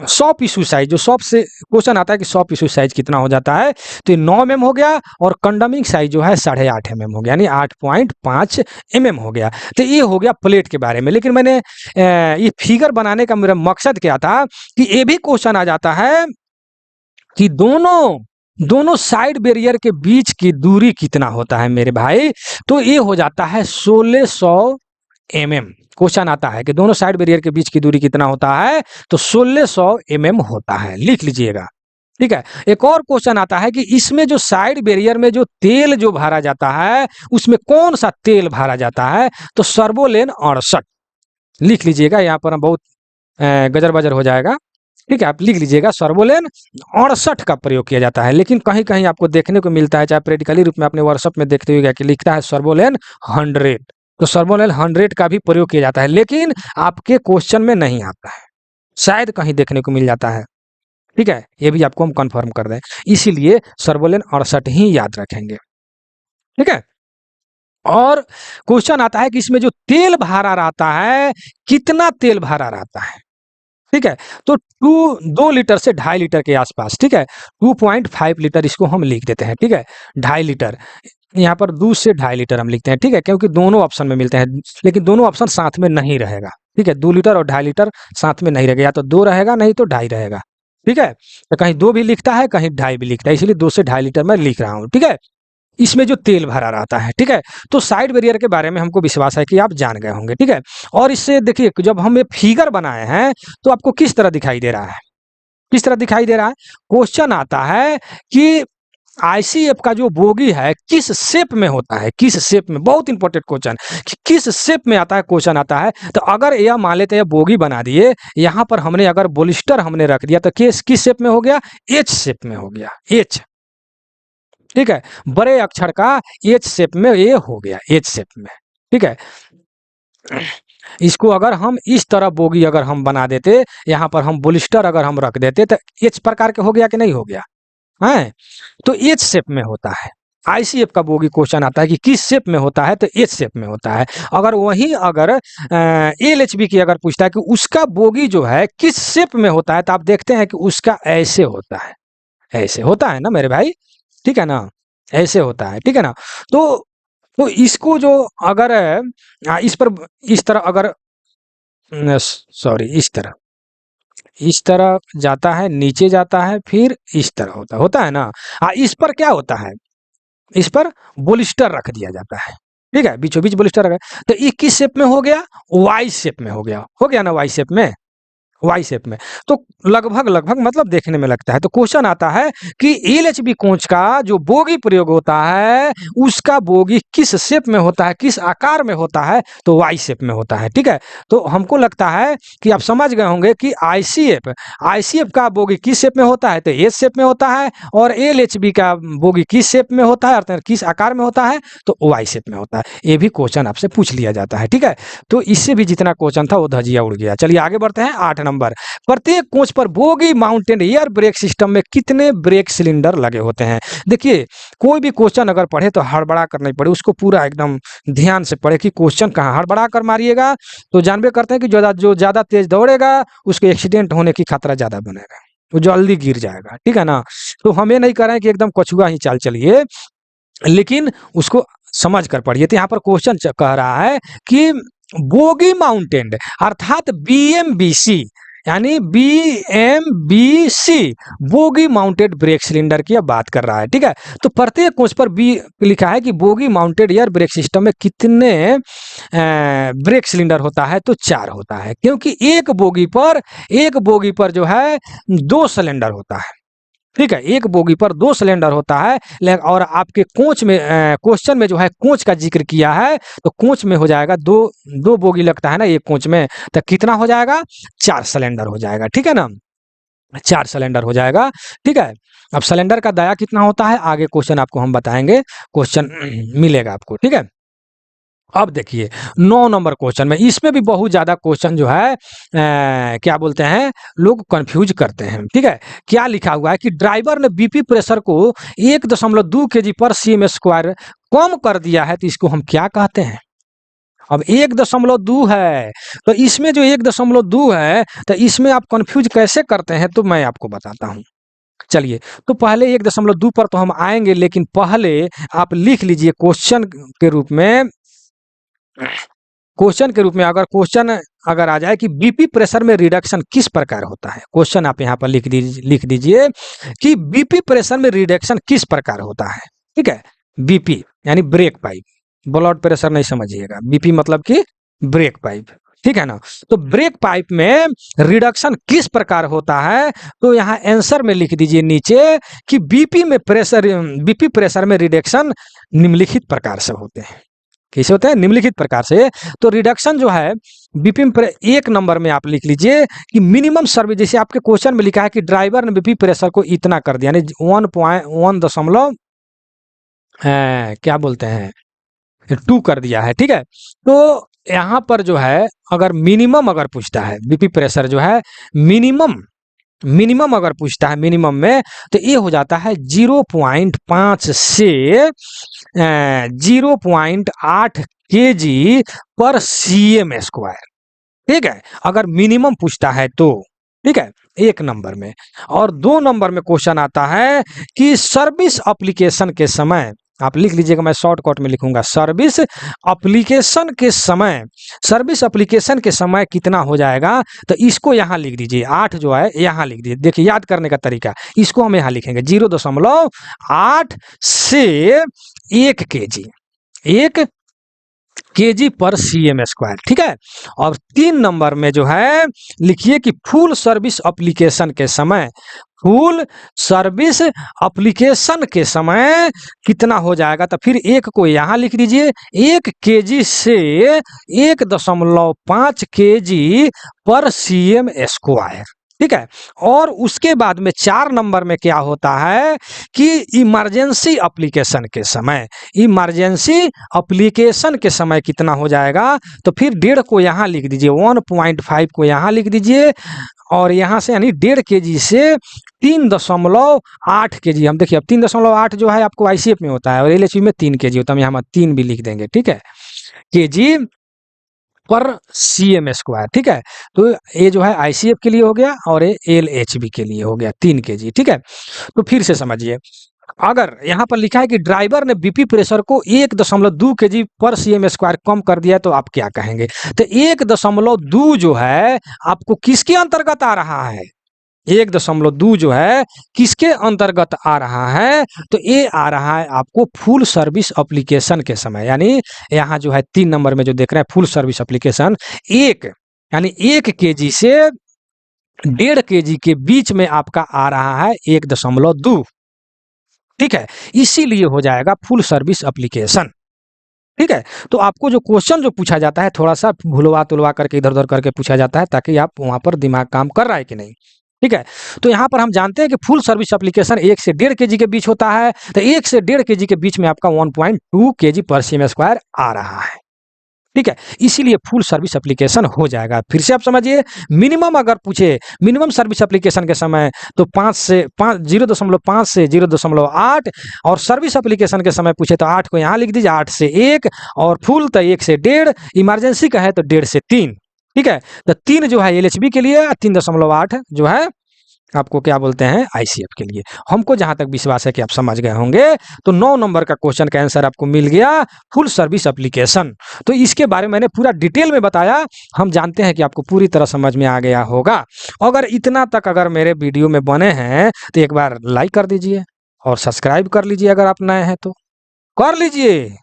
शॉप इशू साइज, जो शॉप से क्वेश्चन आता है कि शॉप इशू साइज कितना हो जाता है, तो 9 एमएम हो गया। और कंडमिंग साइज जो है 8.5 एमएम हो गया, यानी 8.5 एमएम हो गया। तो ये हो गया प्लेट के बारे में। लेकिन मैंने ये फिगर बनाने का मेरा मकसद क्या था कि ये भी क्वेश्चन आ जाता है कि दोनों साइड बैरियर के बीच की दूरी कितना होता है मेरे भाई। तो ये हो जाता है 1600 एमएम। क्वेश्चन आता है कि दोनों साइड बैरियर के बीच की दूरी कितना होता है, तो 1600 एमएम होता है, लिख लीजिएगा, ठीक है। एक और क्वेश्चन आता है कि इसमें जो साइड बैरियर में जो तेल जो भरा जाता है, उसमें कौन सा तेल भरा जाता है, तो सर्वोलेन 68, लिख लीजिएगा। यहाँ पर बहुत गजर बजर हो जाएगा, ठीक है। आप लिख लीजिएगा सर्वोलेन 68 का प्रयोग किया जाता है। लेकिन कहीं कहीं आपको देखने को मिलता है, चाहे प्रैक्टिकली रूप में अपने वर्कशॉप में देखते हुए कि लिखता है सर्वोलेन 100, तो सर्वोलेन 100 का भी प्रयोग किया जाता है, लेकिन आपके क्वेश्चन में नहीं आता है, शायद कहीं देखने को मिल जाता है, ठीक है। ये भी आपको हम कंफर्म कर दें, इसीलिए सर्वोलेन 68 ही याद रखेंगे, ठीक है। और क्वेश्चन आता है कि इसमें जो तेल भरा रहता है, कितना तेल भरा रहता है, ठीक है। तो 2 लीटर से 2.5 लीटर के आसपास, ठीक है। 2.5 लीटर इसको हम लिख देते हैं, ठीक है। 2.5 लीटर, यहाँ पर 2 से 2.5 लीटर हम लिखते हैं, ठीक है, क्योंकि दोनों ऑप्शन में मिलते हैं, लेकिन दोनों ऑप्शन साथ में नहीं रहेगा, ठीक है। 2 लीटर और 2.5 लीटर साथ में नहीं रहेगा, या तो 2 रहेगा नहीं तो 2.5 रहेगा, ठीक है। तो कहीं 2 भी लिखता है, कहीं 2.5 भी लिखता है, इसलिए 2 से 2.5 लीटर मैं लिख रहा हूँ, ठीक है। इसमें जो तेल भरा रहता है, ठीक है। तो साइड बैरियर के बारे में हमको विश्वास है कि आप जान गए होंगे, ठीक है। और इससे देखिए जब हम ये फिगर बनाए हैं तो आपको किस तरह दिखाई दे रहा है, किस तरह दिखाई दे रहा है। क्वेश्चन आता है कि आईसीएफ का जो बोगी है किस शेप में होता है, किस शेप में, बहुत इंपॉर्टेंट क्वेश्चन, कि किस शेप में आता है, क्वेश्चन आता है। तो अगर यह मान लेते हैं बोगी बना दिए, यहाँ पर हमने अगर बोलिस्टर हमने रख दिया, तो किस शेप में हो गया, एच शेप में हो गया, एच, ठीक है। बड़े अक्षर का एच शेप में ये हो गया, एच शेप में, ठीक है। इसको अगर हम इस तरह बोगी अगर हम बना देते, यहाँ पर हम बोलिस्टर अगर हम रख देते, तो एच प्रकार के हो गया कि नहीं हो गया है। तो एच शेप में होता है। आईसीएफ का बोगी क्वेश्चन आता है कि किस शेप में होता है, तो एच शेप में होता है। अगर वही अगर एलएचबी की अगर पूछता है कि उसका बोगी जो है किस शेप में होता है, तो आप देखते हैं कि उसका ऐसे होता है, ऐसे होता है ना मेरे भाई, ठीक है ना, ऐसे होता है, ठीक है ना। तो इसको जो अगर इस पर इस तरह अगर सॉरी इस तरह जाता है, नीचे जाता है, फिर इस तरह होता है ना। इस पर क्या होता है, इस पर बोलिस्टर रख दिया जाता है, ठीक है, बीचों बीच बोलिस्टर रखा है। तो ये किस शेप में हो गया, वाई शेप में हो गया ना, वाई शेप में, वाई शेप में। तो लगभग मतलब देखने में लगता है। तो क्वेश्चन आता है कि एलएचबी कोच का जो बोगी प्रयोग होता है, उसका बोगी किस शेप में होता है, किस आकार में होता है? तो वाई शेप में होता है, ठीक है। तो हमको लगता है कि आप समझ गए होंगे कि आईसीएफ का बोगी किस शेप में होता है? तो एस शेप में होता है। और एलएचबी का बोगी किस शेप में होता है, अर्थात किस आकार में होता है? तो वाई शेप में होता है। ये भी क्वेश्चन आपसे पूछ लिया जाता है, ठीक है। तो इससे भी जितना क्वेश्चन था वो धजिया उड़ गया। चलिए आगे बढ़ते हैं। 8 नंबर, प्रत्येक कोच पर bogie mounted air brake system में कितने ब्रेक सिलेंडर लगे होते हैं? देखिए, कोई भी क्वेश्चन अगर पढ़े तो हड़बड़ा कर नहीं पड़े, उसको पूरा एकदम ध्यान से पढ़े कि क्वेश्चन कहाँ। हड़बड़ा कर मारिएगा तो जानबे करते हैं कि जो ज्यादा तेज दौड़ेगा उसके एक्सीडेंट होने की खतरा ज्यादा बनेगा, वो जल्दी गिर जाएगा, ठीक है ना। तो हमें नहीं कर रहे हैं कि एकदम कछुआ ही चाल चलिए, लेकिन उसको समझ कर पढ़िए। तो यहाँ पर क्वेश्चन कह रहा है कि बोगी माउंटेन अर्थात बीएमबीसी, यानी बीएमबीसी बोगी माउंटेड ब्रेक सिलेंडर की अब बात कर रहा है, ठीक है। तो प्रत्येक कोच पर बी लिखा है कि bogie mounted air brake system में कितने ब्रेक सिलेंडर होता है? तो 4 होता है, क्योंकि एक बोगी पर जो है 2 सिलेंडर होता है, ठीक है। एक बोगी पर 2 सिलेंडर होता है। और आपके कोच में क्वेश्चन में जो है कोच का जिक्र किया है, तो कोच में हो जाएगा दो बोगी लगता है ना एक कोच में, तो कितना हो जाएगा? 4 सिलेंडर हो जाएगा, ठीक है ना। 4 सिलेंडर हो जाएगा, ठीक है। अब सिलेंडर का दाया कितना होता है आगे क्वेश्चन आपको हम बताएंगे, क्वेश्चन मिलेगा आपको, ठीक है। अब देखिए 9 नंबर क्वेश्चन में, इसमें भी बहुत ज्यादा क्वेश्चन जो है क्या बोलते हैं, लोग कंफ्यूज करते हैं, ठीक है। क्या लिखा हुआ है कि ड्राइवर ने बीपी प्रेशर को 1.2 केजी पर सीएम स्क्वायर कम कर दिया है, तो इसको हम क्या कहते हैं? अब 1.2 है, तो इसमें जो 1.2 है, तो इसमें आप कंफ्यूज कैसे करते हैं? तो मैं आपको बताता हूं। चलिए, तो पहले 1.2 पर तो हम आएंगे, लेकिन पहले आप लिख लीजिए क्वेश्चन के रूप में। क्वेश्चन अगर आ जाए कि बीपी प्रेशर में रिडक्शन किस प्रकार होता है, क्वेश्चन आप यहाँ पर लिख दीजिए कि बीपी प्रेशर में रिडक्शन किस प्रकार होता है, ठीक है। बीपी यानी ब्रेक पाइप, ब्लड प्रेशर नहीं समझिएगा, बीपी मतलब कि ब्रेक पाइप, ठीक है ना। तो ब्रेक पाइप में रिडक्शन किस प्रकार होता है? तो यहाँ आंसर में लिख दीजिए नीचे कि बीपी प्रेशर में रिडक्शन निम्नलिखित प्रकार से होते हैं। कैसे होते हैं? निम्नलिखित प्रकार से। तो रिडक्शन जो है बीपी पर 1 नंबर में आप लिख लीजिए कि मिनिमम सर्विस, जैसे आपके क्वेश्चन में लिखा है कि ड्राइवर ने बीपी प्रेशर को इतना कर दिया, यानी 1 दशमलव क्या बोलते हैं 2 कर दिया है, ठीक है। तो यहाँ पर जो है अगर मिनिमम अगर पूछता है बीपी प्रेशर जो है मिनिमम अगर पूछता है मिनिमम में, तो ये हो जाता है 0.5 से 0.8 केजी पर सीएम स्क्वायर, ठीक है। अगर मिनिमम पूछता है तो, ठीक है, 1 नंबर में। और 2 नंबर में क्वेश्चन आता है कि सर्विस एप्लीकेशन के समय, आप लिख लीजिएगा, मैं शॉर्टकट में लिखूंगा, सर्विस एप्लीकेशन के समय कितना हो जाएगा? तो इसको यहाँ लिख दीजिए, 8 जो है यहाँ लिख दीजिए। देखिए याद करने का तरीका, इसको हम यहाँ लिखेंगे 0.8 से 1 केजी, 1 केजी पर सीएम स्क्वायर, ठीक है। और 3 नंबर में जो है लिखिए कि फुल सर्विस एप्लीकेशन के समय कितना हो जाएगा? तो फिर 1 को यहाँ लिख दीजिए, 1 केजी से 1.5 केजी पर सीएम स्क्वायर, ठीक है। और उसके बाद में 4 नंबर में क्या होता है कि इमरजेंसी एप्लीकेशन के समय कितना हो जाएगा? तो फिर 1.5 को यहाँ लिख दीजिए, 1.5 को यहाँ लिख दीजिए, और यहाँ से यानी 1.5 केजी से 3.8 केजी। हम देखिए अब 3.8 जो है आपको आईसीएफ में होता है और एलएचबी में 3 केजी होता है, हम यहाँ 3 भी लिख देंगे, ठीक है, केजी पर सीएम स्क्वायर, ठीक है। तो ये जो है आईसीएफ के लिए हो गया और ये एलएचबी के लिए हो गया 3 केजी, ठीक है। तो फिर से समझिए, अगर यहाँ पर लिखा है कि ड्राइवर ने बीपी प्रेशर को 1.2 केजी पर सीएम स्क्वायर कम कर दिया, तो आप क्या कहेंगे? तो 1.2 जो है आपको किसके अंतर्गत आ रहा है? 1.2 जो है किसके अंतर्गत आ रहा है? तो ये आ रहा है आपको फुल सर्विस एप्लीकेशन के समय, यानी यहाँ जो है 3 नंबर में जो देख रहे हैं फुल सर्विस एप्लीकेशन, 1 यानी 1 केजी से 1.5 kg के बीच में आपका आ रहा है 1.2, ठीक है, इसीलिए हो जाएगा फुल सर्विस एप्लीकेशन। ठीक है, तो आपको जो क्वेश्चन जो पूछा जाता है थोड़ा सा भुलवा तुलवा करके इधर उधर करके पूछा जाता है, ताकि आप वहां पर दिमाग काम कर रहा है कि नहीं। ठीक है, तो यहाँ पर हम जानते हैं कि फुल सर्विस एप्लीकेशन 1 से 1.5 kg के बीच होता है, तो 1 से 1.5 kg के बीच में आपका 1.2 kg पर cm स्क्वायर आ रहा है। ठीक है, इसीलिए फुल सर्विस एप्लीकेशन हो जाएगा। फिर से आप समझिए, मिनिमम अगर पूछे मिनिमम सर्विस एप्लीकेशन के समय तो 0.5 से 0.8, और सर्विस एप्लीकेशन के समय पूछे तो 8 को यहाँ लिख दीजिए, 8 से 1, और फुल तो 1 से 1.5, इमरजेंसी का है तो 1.5 से 3। ठीक है, तो 3 जो है एलएचबी के लिए, 3.8 जो है आपको क्या बोलते हैं आईसीएफ के लिए। हमको जहां तक विश्वास है कि आप समझ गए होंगे, तो 9 नंबर का क्वेश्चन का आंसर आपको मिल गया, फुल सर्विस एप्लीकेशन। तो इसके बारे में मैंने पूरा डिटेल में बताया, हम जानते हैं कि आपको पूरी तरह समझ में आ गया होगा। अगर इतना तक अगर मेरे वीडियो में बने हैं तो एक बार लाइक कर दीजिए और सब्सक्राइब कर लीजिए, अगर आप नए हैं तो कर लीजिए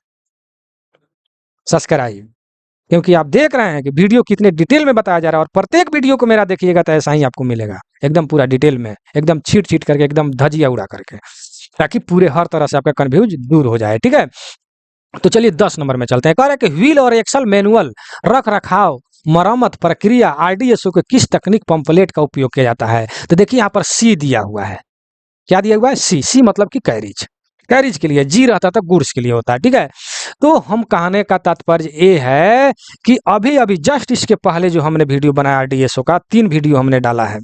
सब्सक्राइब, क्योंकि आप देख रहे हैं कि वीडियो कितने डिटेल में बताया जा रहा है, और प्रत्येक वीडियो को मेरा देखिएगा तो ऐसा ही आपको मिलेगा, एकदम पूरा डिटेल में, एकदम छीट छीट करके, एकदम धजिया उड़ा करके, ताकि पूरे हर तरह से आपका कन्फ्यूज दूर हो जाए। ठीक है, तो चलिए 10 नंबर में चलते हैं। कह रहे हैं कि व्हील और एक्सल मैनुअल रख रखाव मरम्मत प्रक्रिया आरडीएसओ के किस तकनीक पंपलेट का उपयोग किया जाता है। तो देखिए यहाँ पर सी दिया हुआ है, क्या दिया हुआ है, सी। सी मतलब कि कैरिज, कैरिज के लिए, जी रहता था गुड्स के लिए होता है। ठीक है, तो हम कहने का तात्पर्य ये है कि अभी अभी जस्ट इसके पहले जो हमने वीडियो बनाया आरडीएसओ का, 3 वीडियो हमने डाला है,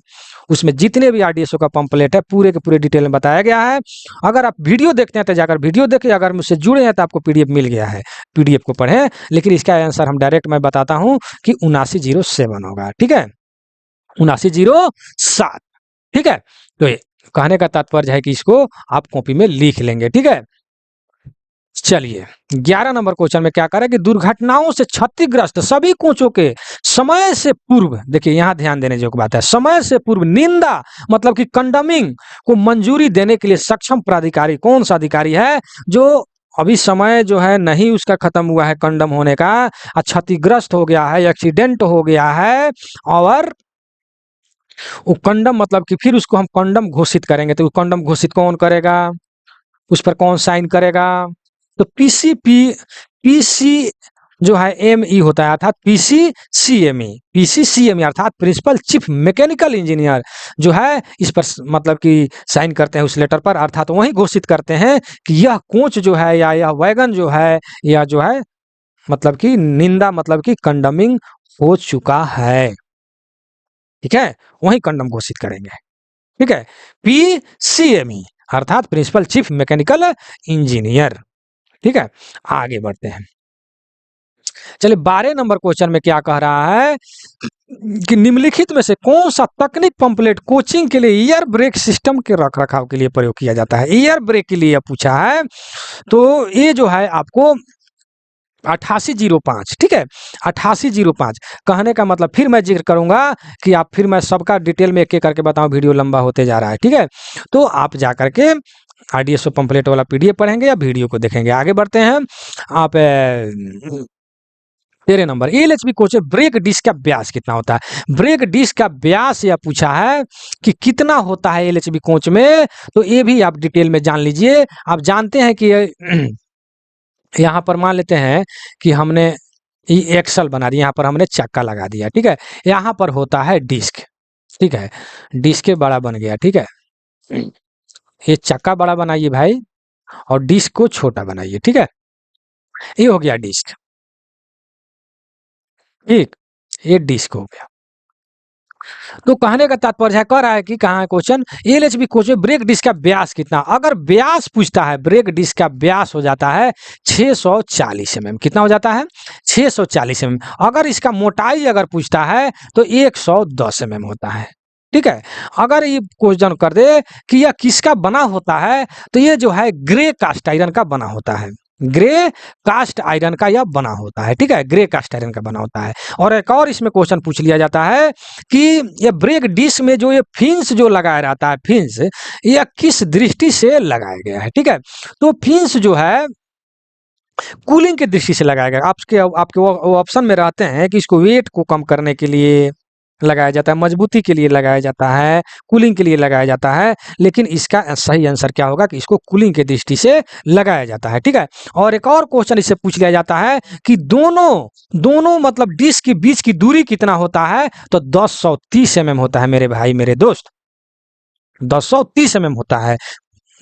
उसमें जितने भी आरडीएसओ का पंपलेट है पूरे के पूरे डिटेल में बताया गया है। अगर आप वीडियो देखते हैं तो जाकर वीडियो देखिए, अगर मुझसे जुड़े हैं तो आपको पीडीएफ मिल गया है, पीडीएफ को पढ़ें। लेकिन इसका आंसर हम डायरेक्ट मैं बताता हूं कि 7907 होगा। ठीक है, 7907। ठीक है, तो ये कहने का तात्पर्य है कि इसको आप कॉपी में लिख लेंगे। ठीक है, चलिए 11 नंबर क्वेश्चन में क्या करें कि दुर्घटनाओं से क्षतिग्रस्त सभी कोचों के समय से पूर्व, देखिए यहां ध्यान देने जो बात है, समय से पूर्व निंदा मतलब कि कंडमिंग को मंजूरी देने के लिए सक्षम प्राधिकारी कौन सा अधिकारी है, जो अभी समय जो है नहीं उसका खत्म हुआ है कंडम होने का, क्षतिग्रस्त हो गया है, एक्सीडेंट हो गया है, और वो कंडम मतलब कि फिर उसको हम कंडम घोषित करेंगे, तो कंडम घोषित कौन करेगा, उस पर कौन साइन करेगा, तो पीसी जो है एमई होता है, अर्थात पीसीसीएमई अर्थात प्रिंसिपल चीफ मैकेनिकल इंजीनियर जो है इस पर मतलब कि साइन करते हैं उस लेटर पर, अर्थात वही घोषित करते हैं कि यह कोच जो है या यह वैगन जो है या जो है मतलब कि निंदा मतलब कि कंडमिंग हो चुका है। ठीक है, वही कंडम घोषित करेंगे। ठीक है, पीसीएमई अर्थात प्रिंसिपल चीफ मैकेनिकल इंजीनियर। ठीक है, आगे बढ़ते हैं। चलिए 12 नंबर क्वेश्चन में क्या कह रहा है कि निम्नलिखित में से कौन सा तकनीक पंपलेट कोचिंग के लिए एयर ब्रेक सिस्टम के रख रखाव के लिए प्रयोग किया जाता है। एयर ब्रेक के लिए पूछा है, तो ये जो है आपको 8805। ठीक है, 8805 कहने का मतलब फिर मैं जिक्र करूंगा कि आप फिर मैं सबका डिटेल में एक एक करके बताऊं, वीडियो लंबा होते जा रहा है। ठीक है, तो आप जा करके आरडीएसओ पंपलेट वाला पीडीएफ पढ़ेंगे या वीडियो को देखेंगे। आगे बढ़ते हैं। आप 13 number LHB coach brake disc का व्यास कितना होता है। ब्रेक डिस्क का व्यास यह पूछा है कि कितना होता है एलएचबी कोच में, तो ये भी आप डिटेल में जान लीजिए। आप जानते हैं कि यहाँ पर मान लेते हैं कि हमने एक्सल बना दिया, यहाँ पर हमने चक्का लगा दिया। ठीक है, यहाँ पर होता है डिस्क। ठीक है, डिस्क बड़ा बन गया। ठीक है, ये चक्का बड़ा बनाइए भाई और डिस्क को छोटा बनाइए। ठीक है, ये हो गया डिस्क। ठीक, ये डिस्क हो गया। तो कहने का तात्पर्य है, कह रहा है कि कहाँ है क्वेश्चन, एलएचबी कोच में ब्रेक डिस्क का व्यास कितना। अगर व्यास पूछता है, ब्रेक डिस्क का व्यास हो जाता है 640 mm। कितना हो जाता है 640 mm। अगर इसका मोटाई अगर पूछता है तो 110 mm होता है। ठीक है, अगर ये क्वेश्चन कर दे कि यह किसका बना होता है, तो ये जो है ग्रे कास्ट आयरन का बना होता है। ग्रे कास्ट आयरन का यह बना होता है। ठीक है, ग्रे कास्ट आयरन का बना होता है। और एक और इसमें क्वेश्चन पूछ लिया जाता है कि ये ब्रेक डिस्क में जो ये फिन्स जो लगाया रहता है, फिन्स यह किस दृष्टि से लगाया गया है। ठीक है, तो फिन्स जो है कूलिंग की दृष्टि से लगाया गया। आपके आपके ऑप्शन में रहते हैं कि इसको वेट को कम करने के लिए, लगाया जाता है, मजबूती के लिए लगाया जाता है, कूलिंग के लिए लगाया जाता है, लेकिन इसका सही आंसर क्या होगा कि इसको कूलिंग की दृष्टि से लगाया जाता है, ठीक है। और एक और क्वेश्चन इससे पूछ लिया जाता है कि दोनों दोनों मतलब डिस्क के बीच की दूरी कितना होता है, तो 1030 mm होता है मेरे भाई मेरे दोस्त, 1030 mm होता है।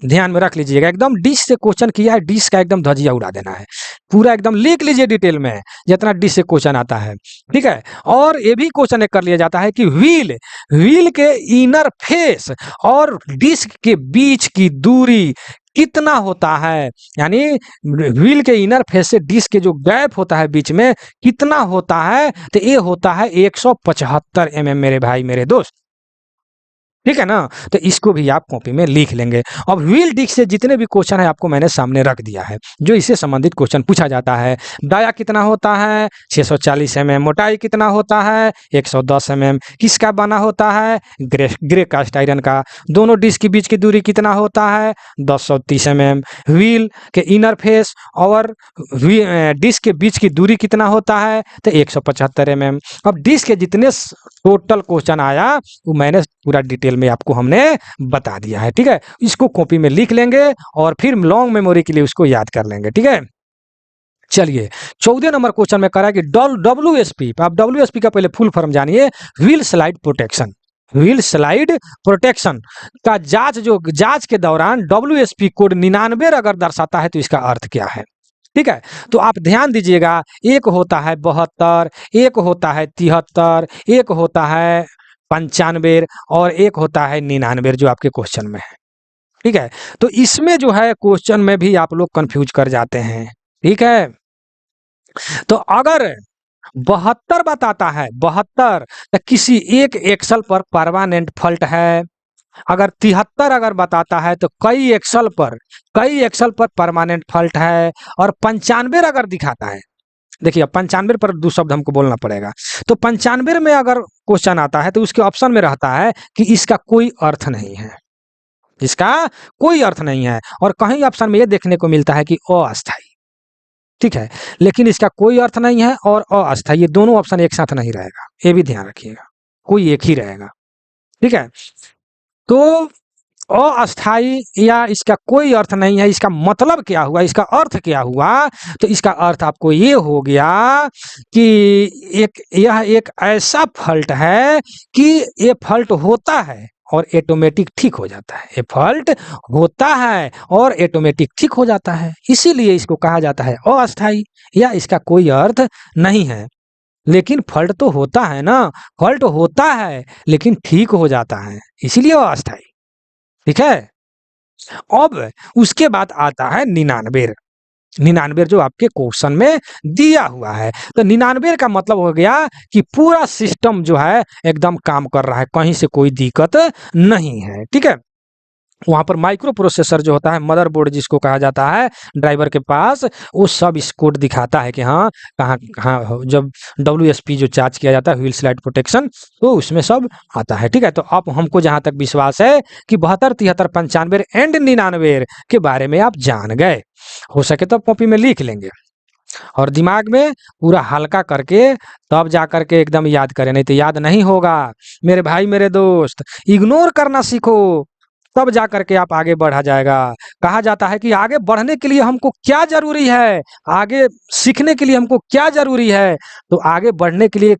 ध्यान में रख लीजिएगा, एकदम डिश से क्वेश्चन किया है, डिश का एकदम धजिया उड़ा देना है, पूरा एकदम लिख लीजिए डिटेल में जितना डिश से क्वेश्चन आता है, ठीक है। और ये भी क्वेश्चन कर लिया जाता है कि व्हील व्हील के इनर फेस और डिस्क के बीच की दूरी कितना होता है, यानी व्हील के इनर फेस से डिस्क के जो गैप होता है बीच में कितना होता है, तो ये होता है 175 mm मेरे भाई मेरे दोस्त, ठीक है ना। तो इसको भी आप कॉपी में लिख लेंगे। अब व्हील डिस्क से जितने भी क्वेश्चन है आपको मैंने सामने रख दिया है, जो इससे संबंधित क्वेश्चन पूछा जाता है। डाया कितना होता है, 640 mm, मोटाई कितना होता है, 110 mm, किसका बना होता है, ग्रे कास्ट आयरन का। दोनों डिस्क के बीच की दूरी कितना होता है, 1030 mm। व्हील के इनर फेस और डिस्क के बीच की दूरी कितना होता है, तो 175 mm। अब डिस्क के जितने टोटल क्वेश्चन आया वो मैंने पूरा डिटेल में आपको हमने बता दिया है, ठीक है। इसको कॉपी में लिख लेंगे और फिर लॉन्ग मेमोरी के लिए उसको याद कर लेंगे, ठीक है। चलिए 14 नंबर क्वेश्चन में करा कि WSP, आप WSP का पहले फुल फॉर्म जानिए, wheel slide protection. Wheel slide protection का जांच के दौरान WSP कोड 99 अगर दर्शाता है तो इसका अर्थ क्या है, ठीक है। तो आप ध्यान दीजिएगा, एक होता है 72, एक होता है 73, एक होता है 95 और एक होता है 99 जो आपके क्वेश्चन में है, ठीक है। तो इसमें जो है क्वेश्चन में भी आप लोग कंफ्यूज कर जाते हैं, ठीक है। तो अगर 72 बताता है, 72, तो किसी एक एक्सल पर परमानेंट फॉल्ट है। अगर 73 अगर बताता है तो कई एक्सल पर परमानेंट फॉल्ट है। और 95 अगर दिखाता है, देखिए 95 पर दो शब्द हमको बोलना पड़ेगा। तो 95 में अगर क्वेश्चन आता है तो उसके ऑप्शन में रहता है कि इसका कोई अर्थ नहीं है, इसका कोई अर्थ नहीं है। और कहीं ऑप्शन में ये देखने को मिलता है कि अस्थाई, ठीक है, लेकिन इसका कोई अर्थ नहीं है और अस्थाई, ये दोनों ऑप्शन एक साथ नहीं रहेगा, ये भी ध्यान रखिएगा, कोई एक ही रहेगा, ठीक है। तो अस्थाई या इसका कोई अर्थ नहीं है, इसका मतलब क्या हुआ, इसका अर्थ क्या हुआ, तो इसका अर्थ आपको ये हो गया कि यह एक ऐसा फॉल्ट है कि ये फॉल्ट होता है और ऑटोमेटिक ठीक हो जाता है, ये फॉल्ट होता है और ऑटोमेटिक ठीक हो जाता है, इसीलिए इसको कहा जाता है अस्थाई, या इसका कोई अर्थ नहीं है। लेकिन फॉल्ट तो होता है ना, फॉल्ट होता है लेकिन ठीक हो जाता है, इसीलिए अस्थाई, ठीक है। अब उसके बाद आता है 99, 99 जो आपके क्वेश्चन में दिया हुआ है। तो 99 का मतलब हो गया कि पूरा सिस्टम जो है एकदम काम कर रहा है, कहीं से कोई दिक्कत नहीं है, ठीक है। वहाँ पर माइक्रो प्रोसेसर जो होता है, मदरबोर्ड जिसको कहा जाता है ड्राइवर के पास, वो सब इस कोड दिखाता है कि हाँ कहाँ कहाँ जब WSP जो चार्ज किया जाता है व्हील स्लाइड प्रोटेक्शन, तो उसमें सब आता है, ठीक है। तो अब हमको जहाँ तक विश्वास है कि 72, 73, 95 एंड 99 के बारे में आप जान गए, हो सके तो कॉपी में लिख लेंगे और दिमाग में पूरा हल्का करके तब जा करके एकदम याद करें, नहीं तो याद नहीं होगा मेरे भाई मेरे दोस्त। इग्नोर करना सीखो, तब जा करके आप आगे बढ़ा जाएगा। कहा जाता है कि आगे बढ़ने के लिए हमको क्या जरूरी है, आगे सीखने के लिए हमको क्या जरूरी है, तो आगे बढ़ने के लिए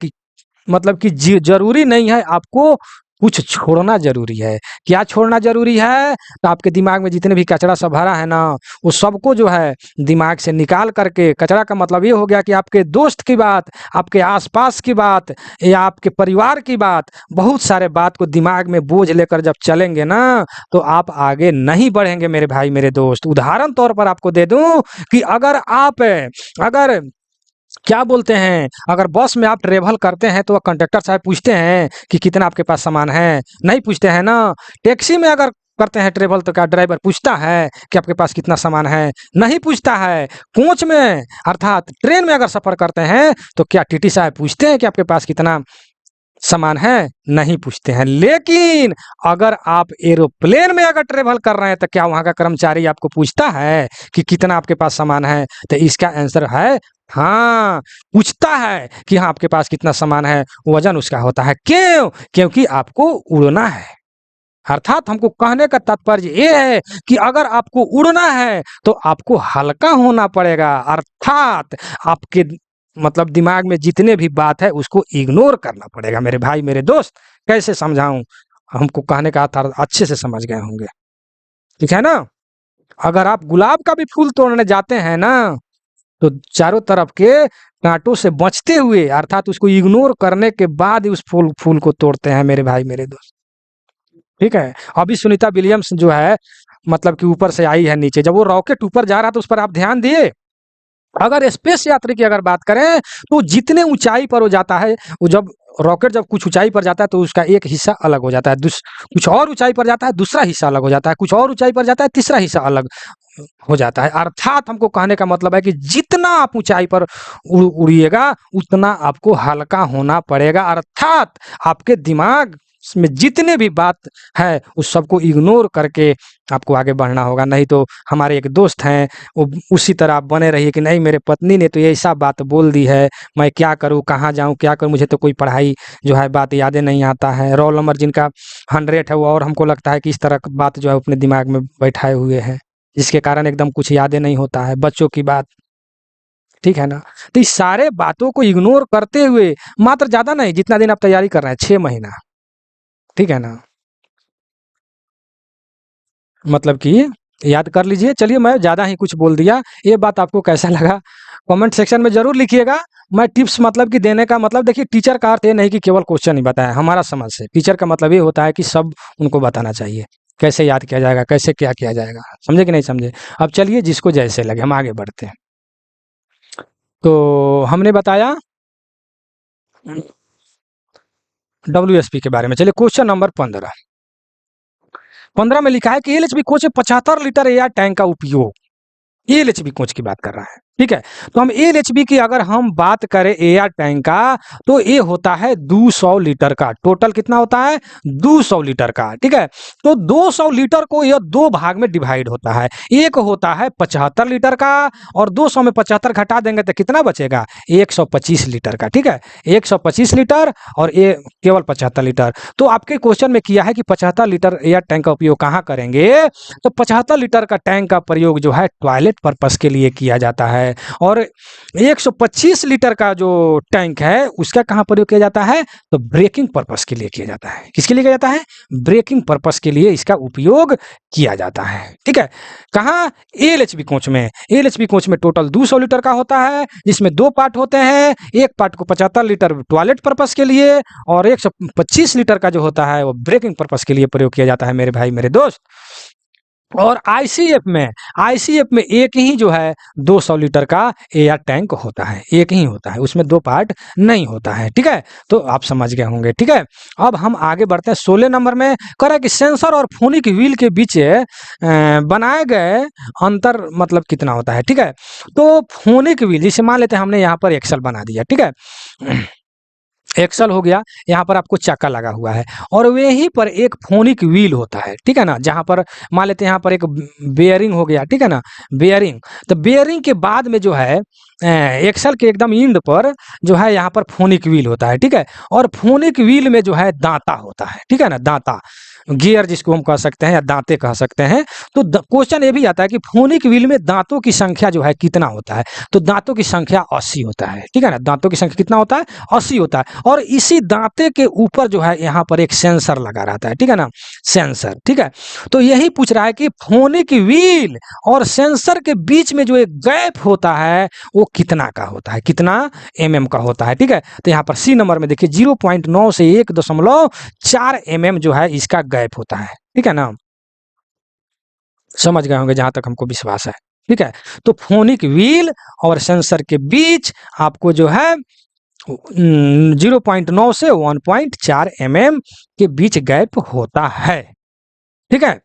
मतलब कि जरूरी नहीं है, आपको कुछ छोड़ना जरूरी है। क्या छोड़ना जरूरी है, तो आपके दिमाग में जितने भी कचरा सब भरा है ना, वो सबको जो है दिमाग से निकाल करके, कचरा का मतलब ये हो गया कि आपके दोस्त की बात, आपके आसपास की बात या आपके परिवार की बात, बहुत सारे बात को दिमाग में बोझ लेकर जब चलेंगे ना, तो आप आगे नहीं बढ़ेंगे मेरे भाई मेरे दोस्त। उदाहरण तौर पर आपको दे दूं कि अगर क्या बोलते हैं, अगर बस में आप ट्रेवल करते हैं तो कंडक्टर साहब पूछते हैं कि कितना आपके पास सामान है, नहीं पूछते हैं ना। टैक्सी में अगर करते हैं ट्रेवल तो क्या ड्राइवर पूछता है कि आपके पास कितना सामान है, नहीं पूछता है। कोच में अर्थात ट्रेन में अगर सफर करते हैं तो क्या टीटी साहब पूछते हैं कि आपके पास कितना समान है? नहीं पूछते हैं। लेकिन अगर आप एरोप्लेन में अगर ट्रेवल कर रहे हैं तो क्या वहाँ का कर्मचारी आपको पूछता है कि कितना आपके पास सामान है? तो इसका आंसर है हाँ, पूछता है कि हाँ आपके पास कितना सामान है, वजन उसका होता है। क्यों? क्योंकि आपको उड़ना है। अर्थात हमको कहने का तात्पर्य ये है कि अगर आपको उड़ना है तो आपको हल्का होना पड़ेगा। अर्थात आपके मतलब दिमाग में जितने भी बात है उसको इग्नोर करना पड़ेगा। मेरे भाई मेरे दोस्त, कैसे समझाऊं? हमको कहने का अर्थ अच्छे से समझ गए होंगे, ठीक है ना? अगर आप गुलाब का भी फूल तोड़ने जाते हैं ना तो चारों तरफ के कांटों से बचते हुए अर्थात उसको इग्नोर करने के बाद ही उस फूल को तोड़ते हैं मेरे भाई मेरे दोस्त, ठीक है? अभी सुनीता विलियम्स जो है मतलब कि ऊपर से आई है नीचे, जब वो रॉकेट ऊपर जा रहा था उस पर आप ध्यान दिए? अगर स्पेस यात्री की अगर बात करें तो जितने ऊंचाई पर वो जाता है, वो जब रॉकेट जब कुछ ऊंचाई पर जाता है तो उसका एक हिस्सा अलग हो जाता है, कुछ और ऊंचाई पर जाता है दूसरा हिस्सा अलग हो जाता है, कुछ और ऊंचाई पर जाता है तीसरा हिस्सा अलग हो जाता है। अर्थात हमको कहने का मतलब है कि जितना आप ऊंचाई पर उड़िएगा उतना आपको हल्का होना पड़ेगा। अर्थात आपके दिमाग में जितने भी बात है उस सबको इग्नोर करके आपको आगे बढ़ना होगा। नहीं तो हमारे एक दोस्त हैं, वो उसी तरह आप बने रहिए कि नहीं मेरे पत्नी ने तो ऐसा बात बोल दी है, मैं क्या करूँ, कहाँ जाऊँ, क्या करूँ, मुझे तो कोई पढ़ाई जो है बात यादें नहीं आता है। रोल नंबर जिनका 100 है वो, और हमको लगता है कि इस तरह की बात जो है अपने दिमाग में बैठाए हुए हैं, जिसके कारण एकदम कुछ यादें नहीं होता है, बच्चों की बात, ठीक है ना? तो इस सारे बातों को इग्नोर करते हुए मात्र ज़्यादा नहीं, जितना दिन आप तैयारी कर रहे हैं 6 महीना, ठीक है ना? मतलब कि याद कर लीजिए। चलिए मैं ज़्यादा ही कुछ बोल दिया, ये बात आपको कैसा लगा कमेंट सेक्शन में ज़रूर लिखिएगा। मैं टिप्स मतलब कि देने का मतलब देखिए, टीचर का अर्थ ये नहीं कि केवल क्वेश्चन ही बताएं हमारा समझ से, टीचर का मतलब ये होता है कि सब उनको बताना चाहिए, कैसे याद किया जाएगा, कैसे क्या किया जाएगा, समझे कि नहीं समझे? अब चलिए जिसको जैसे लगे हम आगे बढ़ते हैं। तो हमने बताया WSP के बारे में। चलिए क्वेश्चन नंबर 15 में लिखा है कि एलएचबी कोच में 75 लीटर एयर टैंक का उपयोग, एलएचबी कोच की बात कर रहा है, ठीक है? तो हम एलएचबी की अगर हम बात करें एयर टैंक का तो ये होता है 200 लीटर का। टोटल कितना होता है? 200 लीटर का, ठीक है? तो 200 लीटर को यह दो भाग में डिवाइड होता है। एक होता है 75 लीटर का और 200 में 75 घटा देंगे तो कितना बचेगा? 125 लीटर का, ठीक है? 125 लीटर और ये केवल 75 लीटर। तो आपके क्वेश्चन में किया है कि 75 लीटर एयर टैंक का उपयोग कहाँ करेंगे? तो 75 लीटर का टैंक का प्रयोग जो है टॉयलेट पर्पस के लिए किया जाता है, और 125 लीटर का जो टैंक है उसका कहाँ प्रयोग किया जाता है? तो ब्रेकिंग पर्पस के लिए किया जाता है। किसके लिए किया जाता है? ब्रेकिंग पर्पस के लिए इसका उपयोग किया जाता है, ठीक है? कहाँ? एलएचबी कोच में। एलएचबी कोच में टोटल 200 लीटर का होता है, जिसमें दो पार्ट होते हैं। एक पार्ट को 75 लीटर टॉयलेट पर्पस के लिए और 125 लीटर का जो होता है वो ब्रेकिंग पर्पस के लिए प्रयोग किया जाता है मेरे भाई मेरे दोस्त। और आईसीएफ में एक ही जो है 200 लीटर का एयर टैंक होता है, एक ही होता है, उसमें दो पार्ट नहीं होता है, ठीक है? तो आप समझ गए होंगे, ठीक है? अब हम आगे बढ़ते हैं 16 नंबर में। कह रहा है कि सेंसर और फोनिक व्हील के बीच बनाए गए अंतर मतलब कितना होता है, ठीक है? तो फोनिक व्हील, जैसे मान लेते हैं हमने यहाँ पर एक्सल बना दिया, ठीक है? एक्सल हो गया, यहाँ पर आपको चक्का लगा हुआ है और वहीं पर एक फोनिक व्हील होता है, ठीक है ना? जहाँ पर मान लेते हैं यहाँ पर एक बेयरिंग हो गया, ठीक है ना? बेयरिंग, तो बेयरिंग के बाद में जो है एक्सल के एकदम इंड पर जो है यहाँ पर फोनिक व्हील होता है, ठीक है? और फोनिक व्हील में जो है दांता होता है, ठीक है ना? दांता, गियर जिसको हम कह सकते हैं या दांते कह सकते हैं। तो क्वेश्चन ये भी आता है कि फोनिक व्हील में दांतों की संख्या जो है कितना होता है? तो दांतों की संख्या 80 होता है, ठीक है ना? दांतों की संख्या कितना होता है? 80 होता है। और इसी दांते के ऊपर जो है यहाँ पर एक सेंसर लगा रहता है, ठीक है ना? सेंसर, ठीक है? तो यही पूछ रहा है कि फोनिक व्हील और सेंसर के बीच में जो एक गैप होता है वो कितना का होता है, कितना का होता है, ठीक है? तो यहाँ पर सी नंबर में देखिए 0.9 से 1.4 जो है इसका गैप होता है, ठीक है ना? समझ गए होंगे जहां तक हमको विश्वास है, ठीक है? तो फोनिक व्हील और सेंसर के बीच आपको जो है 0.9 से 1.4 के बीच गैप होता है, ठीक है?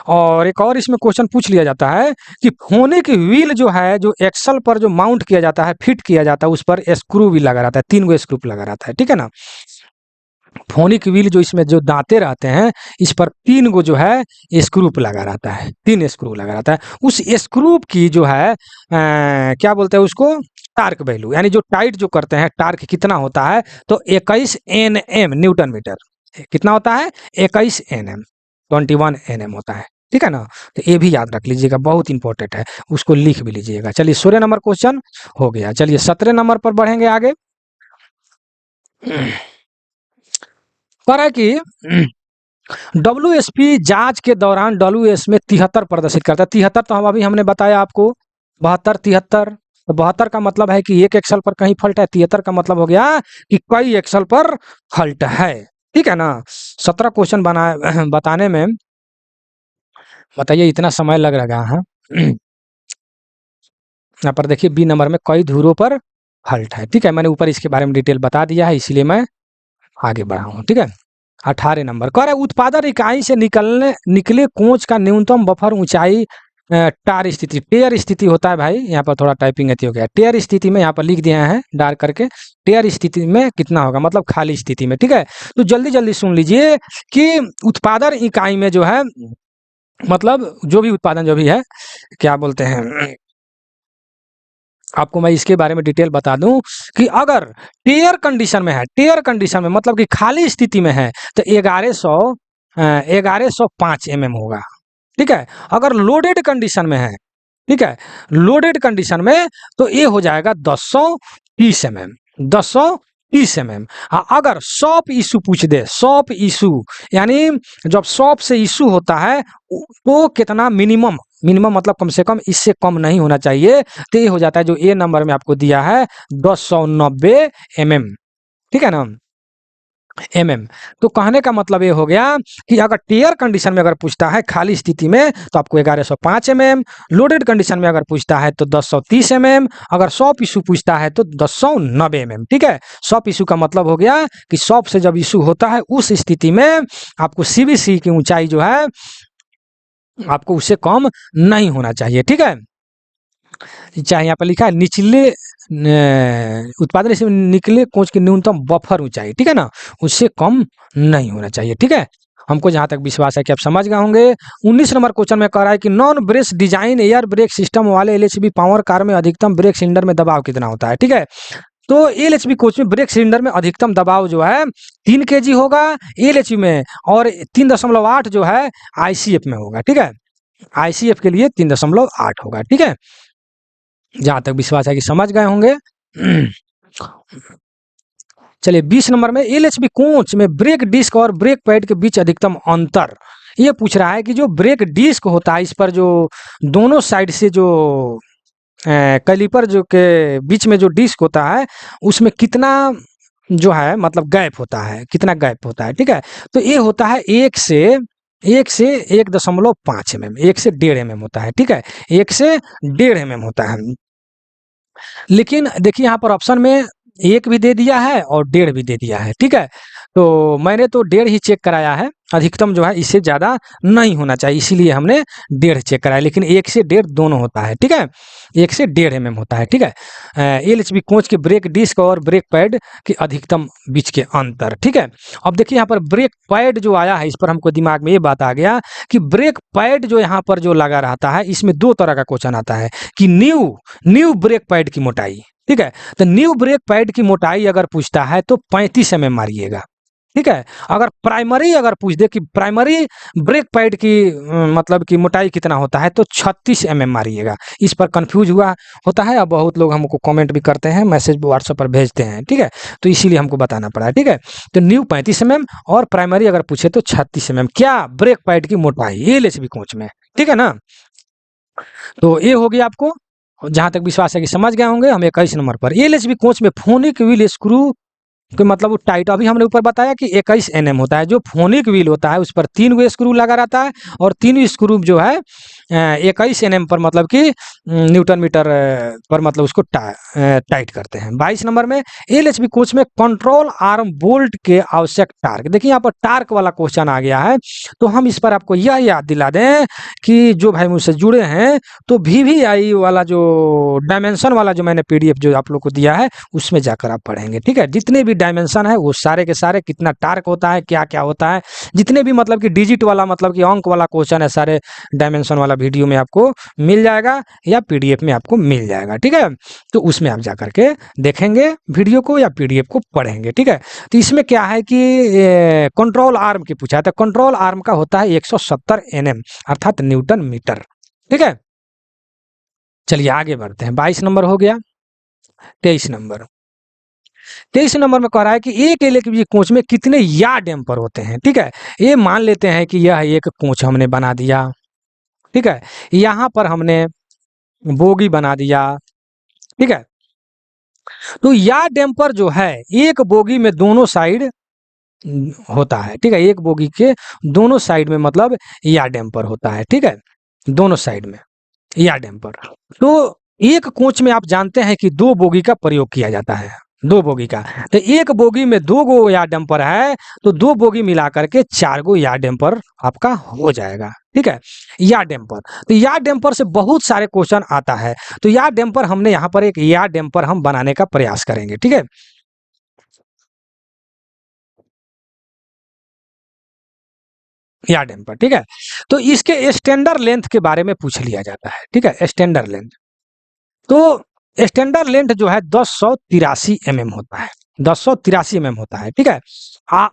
और एक और इसमें क्वेश्चन पूछ लिया जाता है कि फोनिक व्हील जो है, जो एक्सल पर जो माउंट किया जाता है, फिट किया जाता है, उस पर स्क्रू भी लगा रहता है, 3 गो स्क्रू लगा रहता है, ठीक है ना। फोनिक व्हील जो इसमें जो दांते रहते हैं, इस पर 3 गो जो है स्क्रू लगा रहता है, 3 स्क्रू लगा रहता है। उस स्क्रू की जो है क्या बोलते हैं उसको, टार्क वैल्यू, यानी जो टाइट जो करते हैं टार्क कितना होता है, तो 21 एनएम न्यूटन मीटर। कितना होता है, 21 एनएम, 21 एनएम होता है, ठीक है ना। तो ये भी याद रख लीजिएगा, बहुत इंपॉर्टेंट है, उसको लिख भी लीजिएगा। चलिए 16 नंबर क्वेश्चन हो गया। चलिए 17 नंबर पर बढ़ेंगे आगे। पर है कि डब्ल्यूएसपी जांच के दौरान डब्ल्यूएस में 73 प्रदर्शित करता है। 73 तो हम अभी हमने बताया आपको, 72, 73। तो 72 का मतलब है कि एक एक्सल पर कहीं फॉल्ट है, 73 का मतलब हो गया कि कई एक्सल पर फॉल्ट है, ठीक है ना। 17 क्वेश्चन बना बताने में बताइए इतना समय लग रहा है। यहाँ पर देखिए बी नंबर में कई धुरों पर फॉल्ट है, ठीक है। मैंने ऊपर इसके बारे में डिटेल बता दिया है, इसीलिए मैं आगे बढ़ा हूँ, ठीक है। 18 नंबर कह रहे उत्पादन इकाई से निकले कोच का न्यूनतम बफर ऊंचाई टार स्थिति, टेयर स्थिति होता है भाई। यहाँ पर थोड़ा टाइपिंग हो गया, टेयर स्थिति में यहाँ पर लिख दिए हैं डार्क करके, टेयर स्थिति में कितना होगा, मतलब खाली स्थिति में, ठीक है। तो जल्दी जल्दी सुन लीजिए कि उत्पादन इकाई में जो है, मतलब जो भी उत्पादन जो भी है, क्या बोलते हैं, आपको मैं इसके बारे में डिटेल बता दूं कि अगर टेयर कंडीशन में है, टेयर कंडीशन में मतलब कि खाली स्थिति में है, तो 1105 एमएम होगा, ठीक है। अगर लोडेड कंडीशन में है, ठीक है, लोडेड कंडीशन में तो ये हो जाएगा 1030 एमएम, 1030 एमएम। अगर सॉप इशू पूछ दे, सॉप इशू यानी जब सॉप से इशू होता है तो कितना मिनिमम, मिनिमम मतलब कम से कम, इससे कम नहीं होना चाहिए, तो ये हो जाता है जो ए नंबर में आपको दिया है 1090 एमएम, ठीक है ना, एमएम। तो कहने का मतलब ये हो गया कि अगर टेयर कंडीशन में अगर पूछता है खाली स्थिति में तो आपको 1105 एमएम, लोडेड कंडीशन में अगर पूछता है तो 1030 एमएम, अगर सॉप इशू पूछता है तो 1090 एमएम, ठीक है। सॉप इशू का मतलब हो गया कि सॉप से जब इशू होता है उस स्थिति में आपको सीबीसी की ऊंचाई जो है आपको उससे कम नहीं होना चाहिए, ठीक है। चाहे यहाँ पर लिखा है निचले उत्पादन से निकले कोच की न्यूनतम बफर ऊंचाई, ठीक है ना, उससे कम नहीं होना चाहिए, ठीक है। हमको जहां तक विश्वास है कि आप समझ गए होंगे। 19 नंबर क्वेश्चन में कह रहा है कि non brake design air brake system वाले एलएचबी पावर कार में अधिकतम ब्रेक सिलेंडर में दबाव कितना होता है, ठीक है। तो एलएचबी कोच में ब्रेक सिलेंडर में अधिकतम दबाव जो है 3 kg होगा एलएचबी में, और 3.8 जो है आईसीएफ में होगा, ठीक है। आईसीएफ के लिए 3.8 होगा, ठीक है। जहां तक विश्वास है कि समझ गए होंगे। चलिए 20 नंबर में एलएचबी कोच में ब्रेक डिस्क और ब्रेक पैड के बीच अधिकतम अंतर, ये पूछ रहा है कि जो ब्रेक डिस्क होता है इस पर जो दोनों साइड से जो कैलिपर जो के बीच में जो डिस्क होता है उसमें कितना जो है मतलब गैप होता है, कितना गैप होता है, ठीक है। तो ये होता है 1 से 1.5 एमएम, 1 से 1.5 एमएम होता है, ठीक है, 1 से 1.5 एमएम होता है। लेकिन देखिए यहाँ पर ऑप्शन में 1 भी दे दिया है और 1.5 भी दे दिया है, ठीक है। तो मैंने तो 1.5 ही चेक कराया है, अधिकतम जो है इससे ज़्यादा नहीं होना चाहिए, इसीलिए हमने 1.5 चेक कराया। लेकिन 1 से 1.5 दोनों होता है, ठीक है, 1 से 1.5 एमएम होता है, ठीक है। एलएचबी कोच के ब्रेक डिस्क और ब्रेक पैड के अधिकतम बीच के अंतर, ठीक है। अब देखिए यहाँ पर ब्रेक पैड जो आया है, इस पर हमको दिमाग में ये बात आ गया कि ब्रेक पैड जो यहाँ पर जो लगा रहता है, इसमें 2 तरह का क्वेश्चन आता है कि न्यू ब्रेक पैड की मोटाई, ठीक है। तो न्यू ब्रेक पैड की मोटाई अगर पूछता है तो 35 एमएम मारिएगा, ठीक है। अगर प्राइमरी अगर पूछ दे कि प्राइमरी ब्रेक पैड की मतलब कि मोटाई कितना होता है तो 36 एमएम मारिएगा। इस पर कंफ्यूज हुआ होता है, अब बहुत लोग हमको कमेंट भी करते हैं, मैसेज व्हाट्सएप पर भेजते हैं, ठीक है। तो इसीलिए हमको बताना पड़ा है, ठीक है। तो न्यू 35 एमएम और प्राइमरी अगर पूछे तो 36 एमएम, क्या ब्रेक पैड की मोटाई एलएचबी कोच में, ठीक है ना। तो ये होगी आपको, जहां तक विश्वास है कि समझ गए होंगे। हम 21 नंबर पर एलएचबी कोच में फोनिक व्हील स्क्रू तो मतलब वो टाइट, अभी हमने ऊपर बताया कि 21 एनएम होता है। जो फोनिक व्हील होता है उस पर 3 गो स्क्रू लगा रहता है, और 3 स्क्रू जो है 21 एनएम पर मतलब कि न्यूटन मीटर पर मतलब उसको टाइट करते हैं। 22 नंबर में एलएचबी कोच में कंट्रोल आर्म बोल्ट के आवश्यक टार्क। देखिए यहाँ पर टार्क वाला क्वेश्चन आ गया है, तो हम इस पर आपको यह याद दिला दें कि जो भाई मुझसे जुड़े हैं, तो वीवीआई वाला जो डायमेंशन वाला जो मैंने पीडीएफ जो आप लोग को दिया है उसमें जाकर आप पढ़ेंगे, ठीक है। जितने भी डायमेंशन है वो सारे के सारे, कितना टार्क होता है, क्या क्या होता है, जितने भी मतलब कि डिजिट वाला मतलब कि अंक वाला क्वेश्चन है, सारे डायमेंशन वाला वीडियो में आपको मिल जाएगा या पीडीएफ में आपको मिल जाएगा, ठीक है। तो उसमें आप जाकर के देखेंगे वीडियो को या पीडीएफ को पढ़ेंगे, ठीक है। तो इसमें क्या है कि कंट्रोल आर्म की पूछा है, तो कंट्रोल आर्म का होता है 170 एनएम अर्थात न्यूटन मीटर, ठीक है। चलिए आगे बढ़ते हैं। 22 नंबर हो गया। 23 नंबर, 23 नंबर में कह रहा है कि एक इलेक्ट्रिक कोच में कितने या डैम्पर होते हैं, ठीक है। ये मान लेते हैं कि यह एक कोच हमने बना दिया, ठीक है। यहाँ पर हमने बोगी बना दिया, ठीक है। तो या डैम्पर जो है एक बोगी में दोनों साइड होता है, ठीक है। एक बोगी के दोनों साइड में मतलब या डैम्पर होता है, ठीक है, दोनों साइड में या डैम्पर। तो एक कोच में आप जानते हैं कि 2 बोगी का प्रयोग किया जाता है, 2 बोगी का। तो एक बोगी में 2 गो या डैम्पर है, तो 2 बोगी मिला करके 4 गो या डैम्पर आपका हो जाएगा, ठीक है। या डैम्पर, तो या डैम्पर से बहुत सारे क्वेश्चन आता है, तो या डैम्पर हमने यहाँ पर एक या डैम्पर हम बनाने का प्रयास करेंगे, ठीक है। या डैम्पर, ठीक है। तो इसके स्टैंडर्ड लेंथ के बारे में पूछ लिया जाता है, ठीक है, स्टैंडर्ड लेंथ। तो स्टैंडर्ड लेंथ जो है 1083 mm होता है, 1083 mm होता है, ठीक है।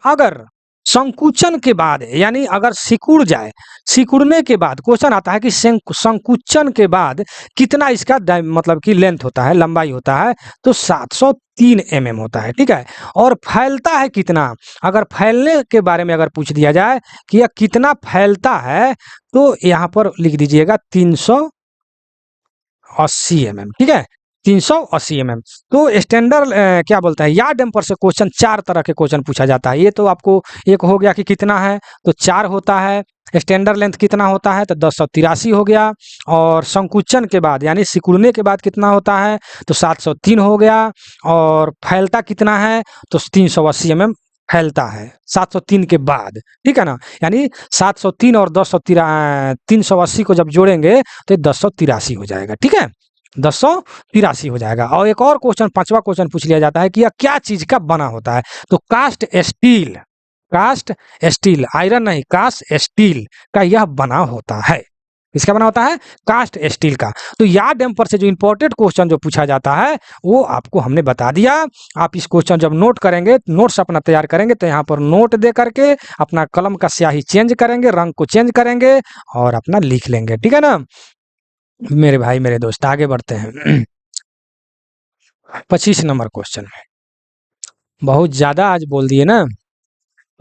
अगर संकुचन के बाद यानी अगर सिकुड़ जाए, सिकुड़ने के बाद क्वेश्चन आता है कि संकुचन के बाद कितना इसका मतलब कि लेंथ होता है, लंबाई होता है, तो 703 mm होता है, ठीक है। और फैलता है कितना, अगर फैलने के बारे में अगर पूछ दिया जाए कि यह कितना फैलता है, तो यहाँ पर लिख दीजिएगा 380 mm, ठीक है, 380 mm। तो स्टैंडर्ड क्या बोलता है या डैम्पर से क्वेश्चन 4 तरह के क्वेश्चन पूछा जाता है। ये तो आपको एक हो गया कि कितना है, तो 4 होता है। स्टैंडर्ड लेंथ कितना होता है, तो 1083 हो गया। और संकुचन के बाद यानी सिकुड़ने के बाद कितना होता है, तो 703 हो गया। और फैलता कितना है, तो 380 mm फैलता है 703 के बाद, ठीक है ना। यानी 703 और 380 को जब जोड़ेंगे तो ये 1083 हो जाएगा, ठीक है, 1083 हो जाएगा। और एक और क्वेश्चन, 5वां क्वेश्चन पूछ लिया जाता है कि यह क्या चीज का बना होता है, तो cast steel, cast steel, iron नहीं, कास्ट स्टील का यह बना होता है। इसका बना होता है कास्ट स्टील का। तो या डैम्पर से जो इंपॉर्टेंट क्वेश्चन जो पूछा जाता है वो आपको हमने बता दिया। आप इस क्वेश्चन जब नोट करेंगे, नोट्स अपना तैयार करेंगे, तो यहाँ पर नोट दे करके अपना कलम का स्याही चेंज करेंगे, रंग को चेंज करेंगे और अपना लिख लेंगे, ठीक है ना मेरे भाई मेरे दोस्त। आगे बढ़ते हैं। 25 नंबर क्वेश्चन में बहुत ज्यादा आज बोल दिए ना।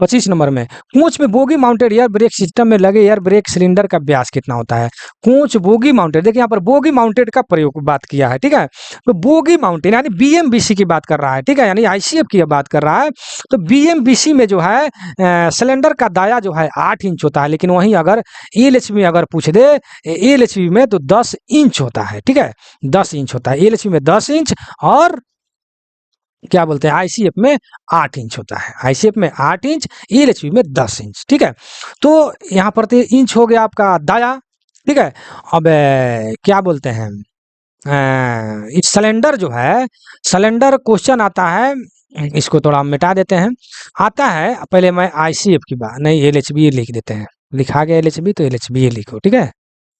25 नंबर में कोच में bogie mounted air brake system में लगे एयर ब्रेक सिलेंडर का व्यास कितना होता है। कोच बोगी माउंटेड, देखिए यहाँ पर बोगी माउंटेड का प्रयोग बात किया है, ठीक है। तो बोगी माउंटेड यानी बीएमबीसी की बात कर रहा है, ठीक है, यानी आईसीएफ की बात कर रहा है। तो बीएमबीसी में जो है सिलेंडर का दाया जो है 8 इंच होता है, लेकिन वहीं अगर एलएचबी में अगर पूछ दे, एलएचबी में तो 10 इंच होता है, ठीक है, 10 इंच होता है एलएचबी में 10 इंच। और क्या बोलते हैं आईसीएफ में 8 इंच होता है, आईसीएफ में 8 इंच, ईएलएचबी में 10 इंच, ठीक है। तो यहाँ पर तो इंच हो गया आपका दाया, ठीक है। अब क्या बोलते हैं इस सिलेंडर जो है, सिलेंडर क्वेश्चन आता है, इसको थोड़ा हम मिटा देते हैं। आता है पहले मैं आईसीएफ की बात नहीं, एलएचबी लिख देते हैं, लिखा गया एलएचबी तो एलएचबी लिखो, ठीक है,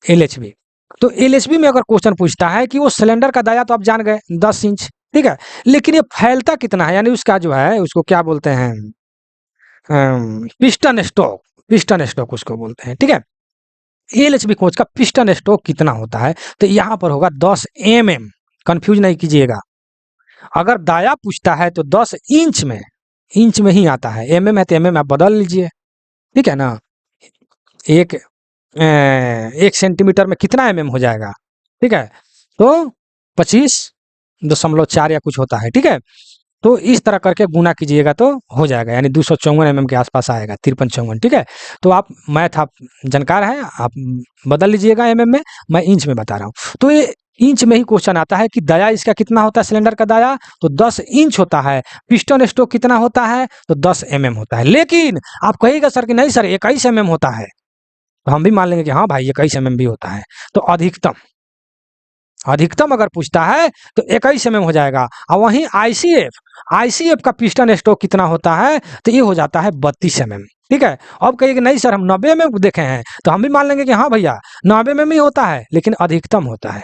एलएचबी। तो एलएचबी में अगर क्वेश्चन पूछता है कि वो सिलेंडर का दाया तो आप जान गए 10 इंच, ठीक है, लेकिन ये फैलता कितना है, यानी उसका जो है उसको क्या बोलते हैं पिस्टन स्ट्रोक, पिस्टन स्ट्रोक उसको बोलते हैं, ठीक है। एलएचबी कोच का पिस्टन स्ट्रोक कितना होता है, तो यहाँ पर होगा 10 mm, कंफ्यूज नहीं कीजिएगा। अगर दाया पूछता है तो 10 इंच में, इंच में ही आता है, एमएम है तो एमएम आप बदल लीजिए, ठीक है ना। एक 1 सेंटीमीटर में कितना एमएम हो जाएगा, ठीक है, तो 25.4 या कुछ होता है, ठीक है। तो इस तरह करके गुना कीजिएगा तो हो जाएगा, यानी 254 mm के आसपास आएगा, 5354। ठीक है, तो आप मैथ आप जानकार हैं, आप बदल लीजिएगा mm में, मैं इंच में बता रहा हूँ। तो ये इंच में ही क्वेश्चन आता है कि दाया इसका कितना होता है, सिलेंडर का दाया तो 10 इंच होता है, पिस्टन स्ट्रोक कितना होता है तो 10 mm होता है। लेकिन आप कहिएगा सर कि नहीं सर 21 mm होता है, तो हम भी मान लेंगे कि हाँ भाई 21 mm भी होता है। तो अधिकतम अधिकतम अगर पूछता है तो 21 mm हो जाएगा। और वहीं आईसीएफ का पिस्टन स्ट्रोक कितना होता है तो ये हो जाता है 32 mm। ठीक है, अब कहिए कि नहीं सर हम 90 mm देखे हैं, तो हम भी मान लेंगे कि हाँ भैया 90 mm ही होता है, लेकिन अधिकतम होता है,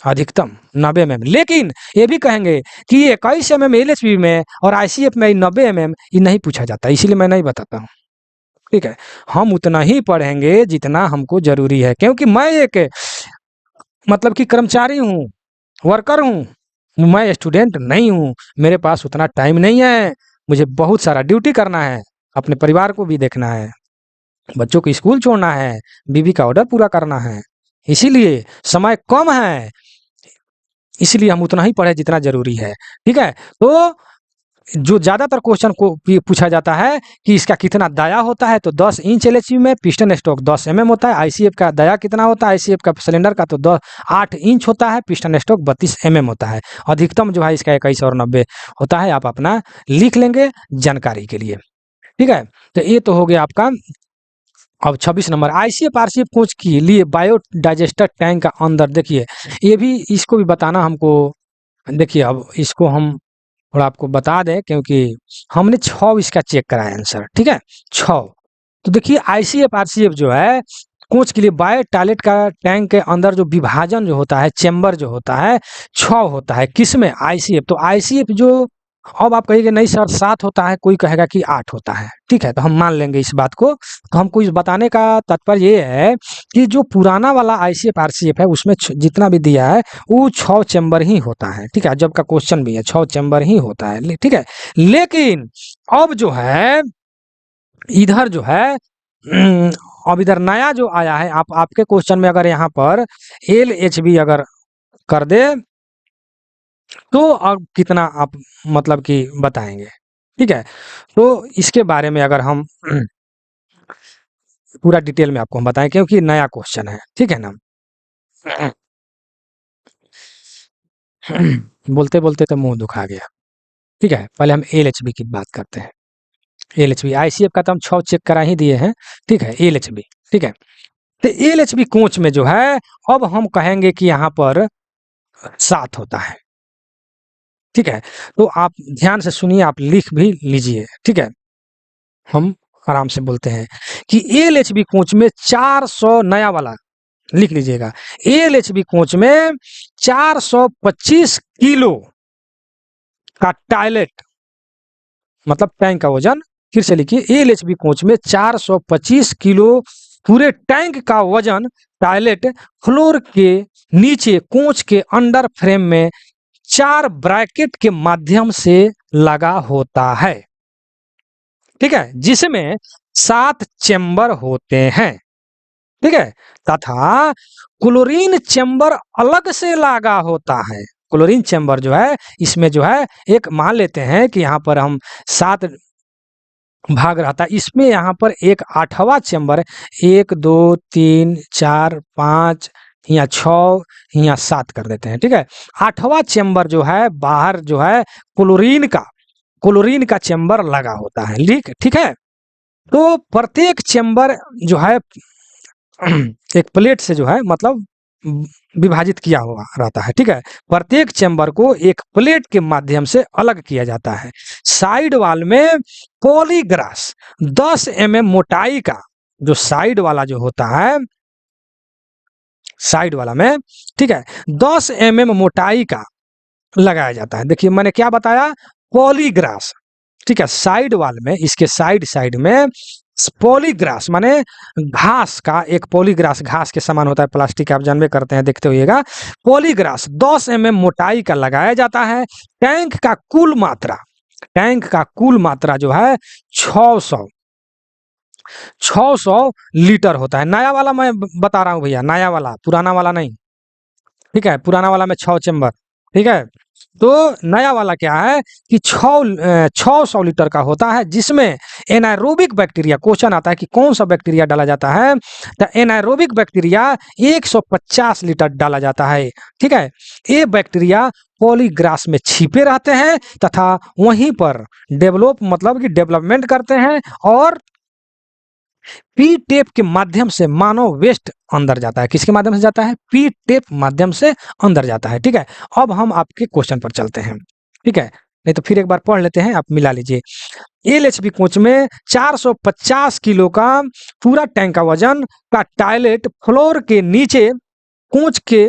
अधिकतम 90 mm। लेकिन ये भी कहेंगे कि ये 21 mm एलएचबी में और आईसीएफ में 90 mm ये नहीं पूछा जाता, इसीलिए मैं नहीं बताता हूँ। ठीक है, हम उतना ही पढ़ेंगे जितना हमको जरूरी है, क्योंकि मैं एक मतलब कि कर्मचारी हूँ, वर्कर हूँ, मैं स्टूडेंट नहीं हूँ, मेरे पास उतना टाइम नहीं है, मुझे बहुत सारा ड्यूटी करना है, अपने परिवार को भी देखना है, बच्चों को स्कूल छोड़ना है, बीवी का ऑर्डर पूरा करना है, इसीलिए समय कम है, इसलिए हम उतना ही पढ़े जितना जरूरी है। ठीक है, तो जो ज्यादातर क्वेश्चन को पूछा जाता है कि इसका कितना दाया होता है तो 10 इंच एलएचबी में, पिस्टन स्ट्रोक 10 mm होता है, आईसीएफ का दाया कितना होता है, आईसीएफ का सिलेंडर का तो 8 इंच होता है, पिस्टन स्ट्रोक 32 mm होता है। अधिकतम जो है इसका 21 और 90 होता है, आप अपना लिख लेंगे जानकारी के लिए। ठीक है, तो ये तो हो गया आपका। अब 26 नंबर, आईसीएफ आरसीएफ कोच के लिए बायोडाइजेस्टर टैंक का अंदर देखिए, ये भी इसको भी बताना हमको। देखिए अब इसको हम थोड़ा आपको बता दें, क्योंकि हमने 6 इसका चेक कराया आंसर। ठीक है, 6। तो देखिए आईसीएफ आरसीएफ जो है कोच के लिए बायो टॉयलेट का टैंक के अंदर जो विभाजन जो होता है, चेंबर जो होता है 6 होता है, किसमें, आईसीएफ। तो आईसीएफ जो, अब आप कहिएगा नहीं सर 7 होता है, कोई कहेगा कि 8 होता है। ठीक है, तो हम मान लेंगे इस बात को। तो हमको इस बताने का तात्पर्य ये है कि जो पुराना वाला आईसीएफ आरसीएफ है उसमें जितना भी दिया है वो 6 चैम्बर ही होता है। ठीक है, जब का क्वेश्चन भी है 6 चैम्बर ही होता है। ठीक है, लेकिन अब जो है इधर जो है अब इधर नया जो आया है, आपके क्वेश्चन में अगर यहाँ पर एलएचबी अगर कर दे तो अब कितना आप मतलब कि बताएंगे। ठीक है, तो इसके बारे में अगर हम पूरा डिटेल में आपको हम बताएं, क्योंकि नया क्वेश्चन है। ठीक है ना, बोलते बोलते तो मुंह दुखा गया। ठीक है, पहले हम एलएचबी की बात करते हैं। एलएचबी आईसीएफ का तो हम 6 चेक करा ही दिए हैं। ठीक है, एलएचबी। ठीक है, तो एलएचबी कोच में जो है अब हम कहेंगे कि यहाँ पर 7 होता है। ठीक है, तो आप ध्यान से सुनिए, आप लिख भी लीजिए। ठीक है, हम आराम से बोलते हैं कि एलएचबी कोच में 400, नया वाला लिख लीजिएगा, एलएचबी कोच में 425 किलो का टॉयलेट मतलब टैंक का वजन, फिर से लिखिए एलएचबी कोच में 425 किलो पूरे टैंक का वजन टॉयलेट फ्लोर के नीचे कोच के अंडर फ्रेम में 4 ब्रैकेट के माध्यम से लगा होता है। ठीक है, जिसमें 7 चेंबर होते हैं। ठीक है, तथा क्लोरीन चेंबर अलग से लगा होता है। क्लोरीन चेंबर जो है इसमें जो है एक मान लेते हैं कि यहाँ पर हम 7 भाग रहता है, इसमें यहाँ पर एक 8वां चेंबर 1 2 3 4 5 या 6 या 7 कर देते हैं। ठीक है, 8वां चेंबर जो है बाहर जो है क्लोरीन का चेंबर लगा होता है। ठीक है, तो प्रत्येक चेंबर जो है एक प्लेट से जो है मतलब विभाजित किया हुआ रहता है। ठीक है, प्रत्येक चेंबर को एक प्लेट के माध्यम से अलग किया जाता है। साइड वाल में पॉलीग्लास 10 mm मोटाई का, जो साइड वाला जो होता है, साइड वाला में, ठीक है, 10 mm मोटाई का लगाया जाता है। देखिए मैंने क्या बताया, पॉलीग्लास। ठीक है, साइड वाल में, इसके साइड में पॉलीग्लास माने घास का, एक पॉलीग्लास घास के समान होता है, प्लास्टिक आप जानबे करते हैं, देखते होइएगा। पॉलीग्लास 10 mm मोटाई का लगाया जाता है। टैंक का कुल मात्रा जो है 600 लीटर होता है। नया वाला मैं बता रहा हूं भैया, नया वाला, पुराना वाला नहीं। ठीक है, पुराना वाला में 6 चेंबर। ठीक है, तो नया वाला क्या है कि 600 लीटर का होता है, जिसमें एनाएरोबिक बैक्टीरिया, क्वेश्चन आता है कि कौन सा बैक्टीरिया डाला जाता है, तो एनाएरोबिक बैक्टीरिया 150 लीटर डाला जाता है। ठीक है, ये बैक्टीरिया पॉलीग्रास में छिपे रहते हैं तथा वहीं पर डेवलपमेंट करते हैं और पी टेप के माध्यम से मानव वेस्ट अंदर जाता है। किसके माध्यम से जाता है? पी टेप माध्यम से अंदर जाता है। ठीक है, अब हम आपके क्वेश्चन पर चलते हैं। ठीक है, नहीं तो फिर एक बार पढ़ लेते हैं, आप मिला लीजिए। एलएचबी कोच में 450 किलो का पूरा टैंक का वजन का टॉयलेट फ्लोर के नीचे कोच के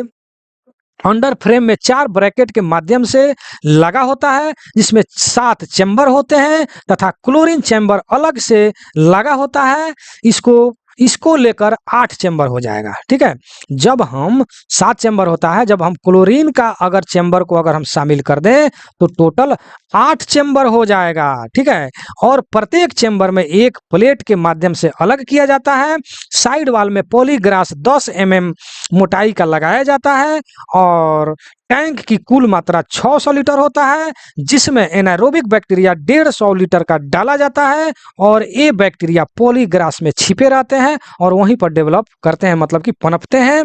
अंडर फ्रेम में 4 ब्रैकेट के माध्यम से लगा होता है, जिसमें 7 चैम्बर होते हैं तथा क्लोरीन चैम्बर अलग से लगा होता है। इसको इसको लेकर 8 चैम्बर हो जाएगा। ठीक है, जब हम 7 चैम्बर होता है, जब हम क्लोरीन का अगर चैम्बर को अगर हम शामिल कर दें तो टोटल 8 चैम्बर हो जाएगा। ठीक है, और प्रत्येक चैम्बर में एक प्लेट के माध्यम से अलग किया जाता है। साइड वाल में पॉलीग्रास 10 mm मोटाई का लगाया जाता है और टैंक की कुल मात्रा 600 लीटर होता है, जिसमें एनारोबिक बैक्टीरिया 150 लीटर का डाला जाता है और ये बैक्टीरिया पॉलीग्रास में छिपे रहते हैं और वहीं पर डेवलप करते हैं, मतलब कि पनपते हैं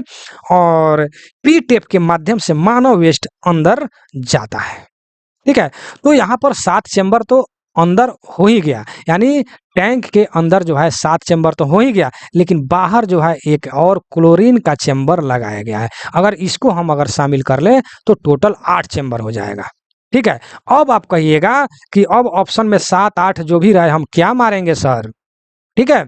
और पी टेप के माध्यम से मानव वेस्ट अंदर जाता है। ठीक है, तो यहाँ पर 7 चैम्बर तो अंदर हो ही गया, यानी टैंक के अंदर जो है 7 चैम्बर तो हो ही गया, लेकिन बाहर जो है एक और क्लोरीन का चैम्बर लगाया गया है। अगर इसको हम अगर शामिल कर लें तो टोटल 8 चैम्बर हो जाएगा। ठीक है, अब आप कहिएगा कि अब ऑप्शन में 7 8 जो भी रहे हम क्या मारेंगे सर? ठीक है,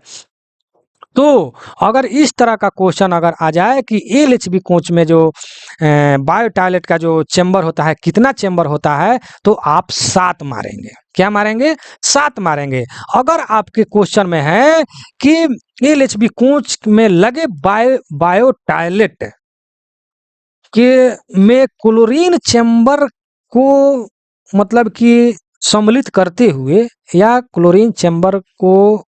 तो अगर इस तरह का क्वेश्चन अगर आ जाए कि एलएचबी कोच में जो बायो टॉयलेट का जो चैम्बर होता है कितना चैम्बर होता है, तो आप 7 मारेंगे। क्या मारेंगे? 7 मारेंगे। अगर आपके क्वेश्चन में है कि एलएचबी कोच में लगे बायो टॉयलेट के में क्लोरीन चैम्बर को मतलब कि सम्मिलित करते हुए या क्लोरीन चैम्बर को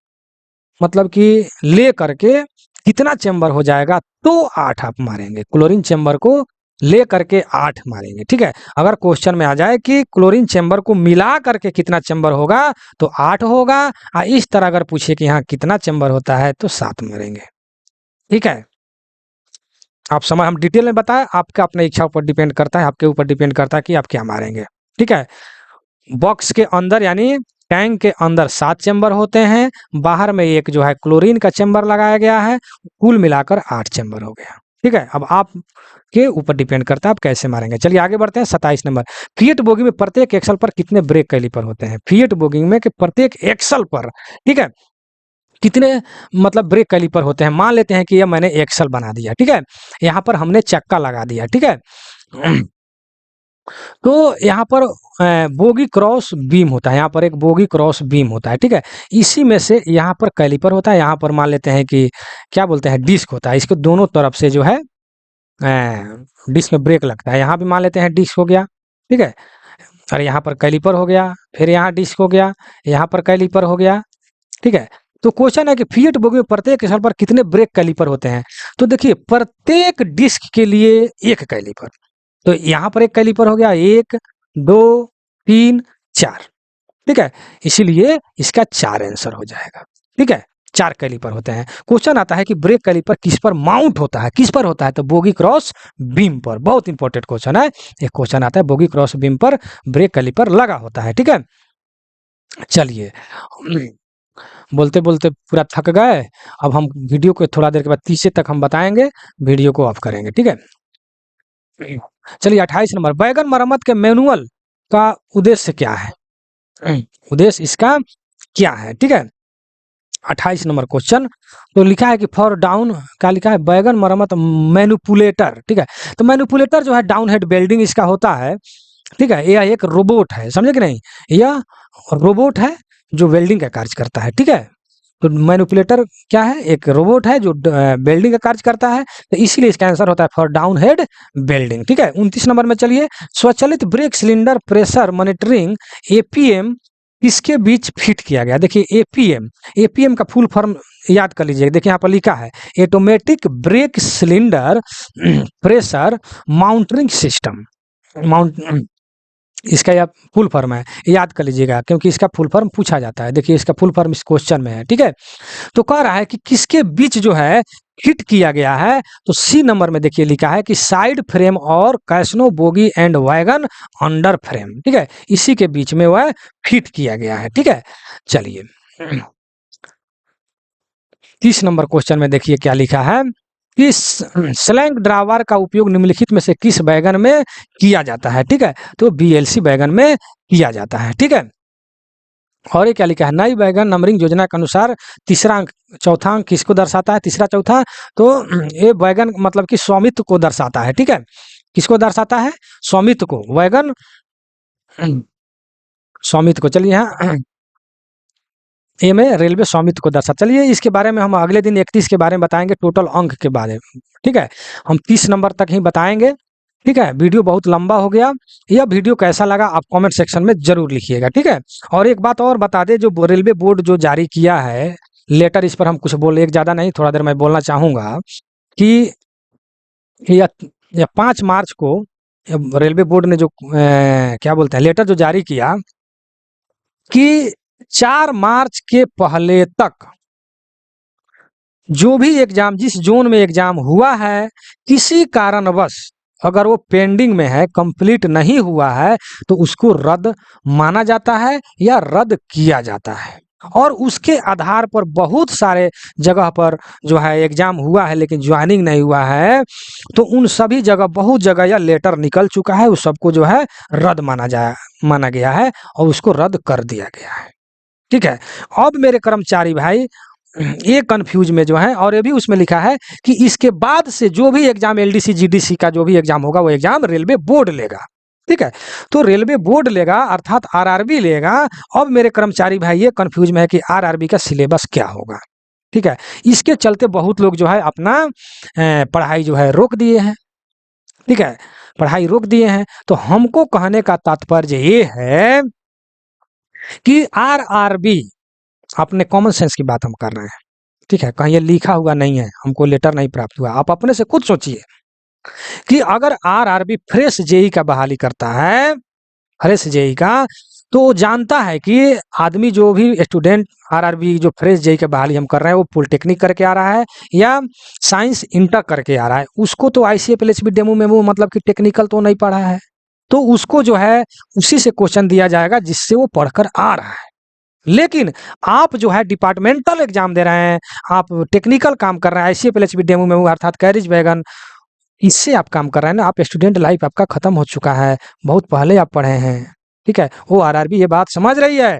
मतलब कि ले करके कितना चैम्बर हो जाएगा, तो 8 आप मारेंगे। क्लोरीन चैम्बर को ले करके 8 मारेंगे। ठीक है, अगर क्वेश्चन में आ जाए कि क्लोरीन चैम्बर को मिला करके कितना चैम्बर होगा तो 8 होगा, और इस तरह अगर पूछे कि यहाँ कितना चैम्बर होता है तो 7 मारेंगे। ठीक है, आप समय हम डिटेल में बताएं, आपका अपने इच्छा ऊपर डिपेंड करता है, आपके ऊपर डिपेंड करता है कि आप क्या मारेंगे। ठीक है, बॉक्स के अंदर यानी टैंक के अंदर 7 चैम्बर होते हैं, बाहर में एक जो है क्लोरीन का चैम्बर लगाया गया है, कुल मिलाकर 8 चैम्बर हो गया। ठीक है, अब आप के ऊपर डिपेंड करता है आप कैसे मारेंगे। चलिए आगे बढ़ते हैं। 27 नंबर, फिएट बोगी में प्रत्येक एक्सल पर कितने ब्रेक कैलिपर होते हैं? फिएट बोगी में के प्रत्येक एक्सल पर, ठीक है, कितने मतलब ब्रेक कैलिपर होते हैं? मान लेते हैं कि ये मैंने एक्सल बना दिया। ठीक है, यहाँ पर हमने चक्का लगा दिया। ठीक है, तो यहाँ पर बोगी क्रॉस बीम होता है, यहाँ पर एक बोगी क्रॉस बीम होता है। ठीक है, इसी में से यहाँ पर कैलिपर होता है, यहाँ पर मान लेते हैं कि क्या बोलते हैं डिस्क होता है, इसके दोनों तरफ से जो है डिस्क में ब्रेक लगता है। यहाँ भी मान लेते हैं डिस्क हो गया। ठीक है, और यहाँ पर कैलिपर हो गया, फिर यहाँ डिस्क हो गया, यहाँ पर कैलिपर हो गया। ठीक है, तो क्वेश्चन है कि फिएट बोगी में प्रत्येक स्थल पर कितने ब्रेक कैलिपर होते हैं? तो देखिए प्रत्येक डिस्क के लिए एक कैलिपर, तो यहाँ पर एक कैलिपर हो गया, 1 2 3 4। ठीक है, इसीलिए इसका 4 आंसर हो जाएगा। ठीक है, 4 कैलिपर होते हैं। क्वेश्चन आता है कि ब्रेक कैलिपर किस पर माउंट होता है? किस पर होता है? तो बोगी क्रॉस बीम पर। बहुत इंपॉर्टेंट क्वेश्चन है, एक क्वेश्चन आता है बोगी क्रॉस बीम पर ब्रेक कैलिपर लगा होता है। ठीक है, चलिए बोलते बोलते पूरा थक गए, अब हम वीडियो को थोड़ा देर के बाद 30 तक हम बताएंगे, वीडियो को ऑफ करेंगे। ठीक है, चलिए 28 नंबर, बैगन मरम्मत के मैनुअल का उद्देश्य क्या है? उद्देश्य इसका क्या है? ठीक है, 28 नंबर क्वेश्चन, तो लिखा है कि फॉर डाउन क्या लिखा है? बैगन मरम्मत मैनुपुलेटर। ठीक है, तो मैनुपुलेटर जो है डाउन हेड वेल्डिंग इसका होता है। ठीक है, यह एक रोबोट है, समझे कि नहीं? यह रोबोट है जो वेल्डिंग का कार्य करता है। ठीक है, तो मैनिपुलेटर क्या है? एक रोबोट है जो वेल्डिंग का कार्य करता है, तो इसीलिए इसका आंसर होता है फॉर डाउन हेड वेल्डिंग। ठीक है, 29 नंबर में चलिए, स्वचालित brake cylinder pressure monitoring APM किसके बीच फिट किया गया? देखिए एपीएम, एपीएम का फुल फॉर्म याद कर लीजिए। देखिए यहाँ पर लिखा है automatic brake cylinder pressure monitoring system. Mount इसका या फुल फॉर्म है, याद कर लीजिएगा क्योंकि इसका फुल फॉर्म पूछा जाता है। देखिए इसका फुल फॉर्म इस क्वेश्चन में है, ठीक है। तो कह रहा है कि किसके बीच जो है हिट किया गया है, तो सी नंबर में देखिए लिखा है कि साइड फ्रेम और कैसनो bogie and wagon underframe, ठीक है, इसी के बीच में वह फिट किया गया है, ठीक है। चलिए 30 नंबर क्वेश्चन में देखिए क्या लिखा है कि स्लैंग ड्रावर का उपयोग निम्नलिखित में से किस वैगन में किया जाता है, ठीक है। तो बीएलसी वैगन में किया जाता है, ठीक है। और ये क्या लिखा है, नई वैगन नंबरिंग योजना के अनुसार तीसरा अंक चौथा अंक किसको दर्शाता है, तीसरा चौथा, तो ये वैगन मतलब कि स्वामित्व को दर्शाता है, ठीक है। किसको दर्शाता है, स्वामित्व को, वैगन स्वामित्व को। चलिए यहाँ ए में रेलवे स्वामित्व को दर्शा। चलिए इसके बारे में हम अगले दिन 31 के बारे में बताएंगे, टोटल अंक के बारे में, ठीक है। हम 30 नंबर तक ही बताएंगे, ठीक है। वीडियो बहुत लंबा हो गया, यह वीडियो कैसा लगा आप कमेंट सेक्शन में जरूर लिखिएगा, ठीक है। और एक बात और बता दें, जो रेलवे बोर्ड जो जारी किया है लेटर, इस पर हम कुछ बोले, एक ज़्यादा नहीं थोड़ा देर मैं बोलना चाहूँगा कि यह 5 मार्च को रेलवे बोर्ड ने जो क्या बोलते हैं लेटर जो जारी किया कि 4 मार्च के पहले तक जो भी एग्जाम, जिस जोन में एग्जाम हुआ है, किसी कारणवश अगर वो पेंडिंग में है, कंप्लीट नहीं हुआ है, तो उसको रद्द माना जाता है या रद्द किया जाता है। और उसके आधार पर बहुत सारे जगह पर जो है एग्जाम हुआ है लेकिन ज्वाइनिंग नहीं हुआ है, तो उन सभी जगह, बहुत जगह यह लेटर निकल चुका है, उस सबको जो है रद्द माना गया है और उसको रद्द कर दिया गया है, ठीक है। अब मेरे कर्मचारी भाई ये कंफ्यूज में जो है, और ये भी उसमें लिखा है कि इसके बाद से जो भी एग्जाम एलडीसी जीडीसी का जो भी एग्जाम होगा वो एग्जाम रेलवे बोर्ड लेगा, ठीक है। तो रेलवे बोर्ड लेगा अर्थात आरआरबी लेगा। अब मेरे कर्मचारी भाई ये कंफ्यूज में है कि आरआरबी का सिलेबस क्या होगा, ठीक है। इसके चलते बहुत लोग जो है अपना पढ़ाई जो है रोक दिए हैं, ठीक है, पढ़ाई रोक दिए हैं। तो हमको कहने का तात्पर्य ये है कि आरआरबी, अपने कॉमन सेंस की बात हम कर रहे हैं, ठीक है, कहीं ये लिखा हुआ नहीं है, हमको लेटर नहीं प्राप्त हुआ, आप अपने से खुद सोचिए कि अगर आरआरबी फ्रेश जेई का बहाली करता है, फ्रेश जेई का, तो जानता है कि आदमी जो भी स्टूडेंट आरआरबी जो फ्रेश जेई का बहाली हम कर रहे हैं वो पॉलिटेक्निक करके आ रहा है या साइंस इंटर करके आ रहा है, उसको तो आईसीएफ एलएचबी डेमो मेमो मतलब कि टेक्निकल तो नहीं पढ़ा है, तो उसको जो है उसी से क्वेश्चन दिया जाएगा जिससे वो पढ़कर आ रहा है। लेकिन आप जो है डिपार्टमेंटल एग्जाम दे रहे हैं, आप टेक्निकल काम कर रहे हैं, आईसीएफ एलएचबी डेमो में अर्थात कैरिज वैगन, इससे आप काम कर रहे हैं ना, आप स्टूडेंट लाइफ आपका खत्म हो चुका है, बहुत पहले आप पढ़े हैं, ठीक है। वो आरआरबी ये बात समझ रही है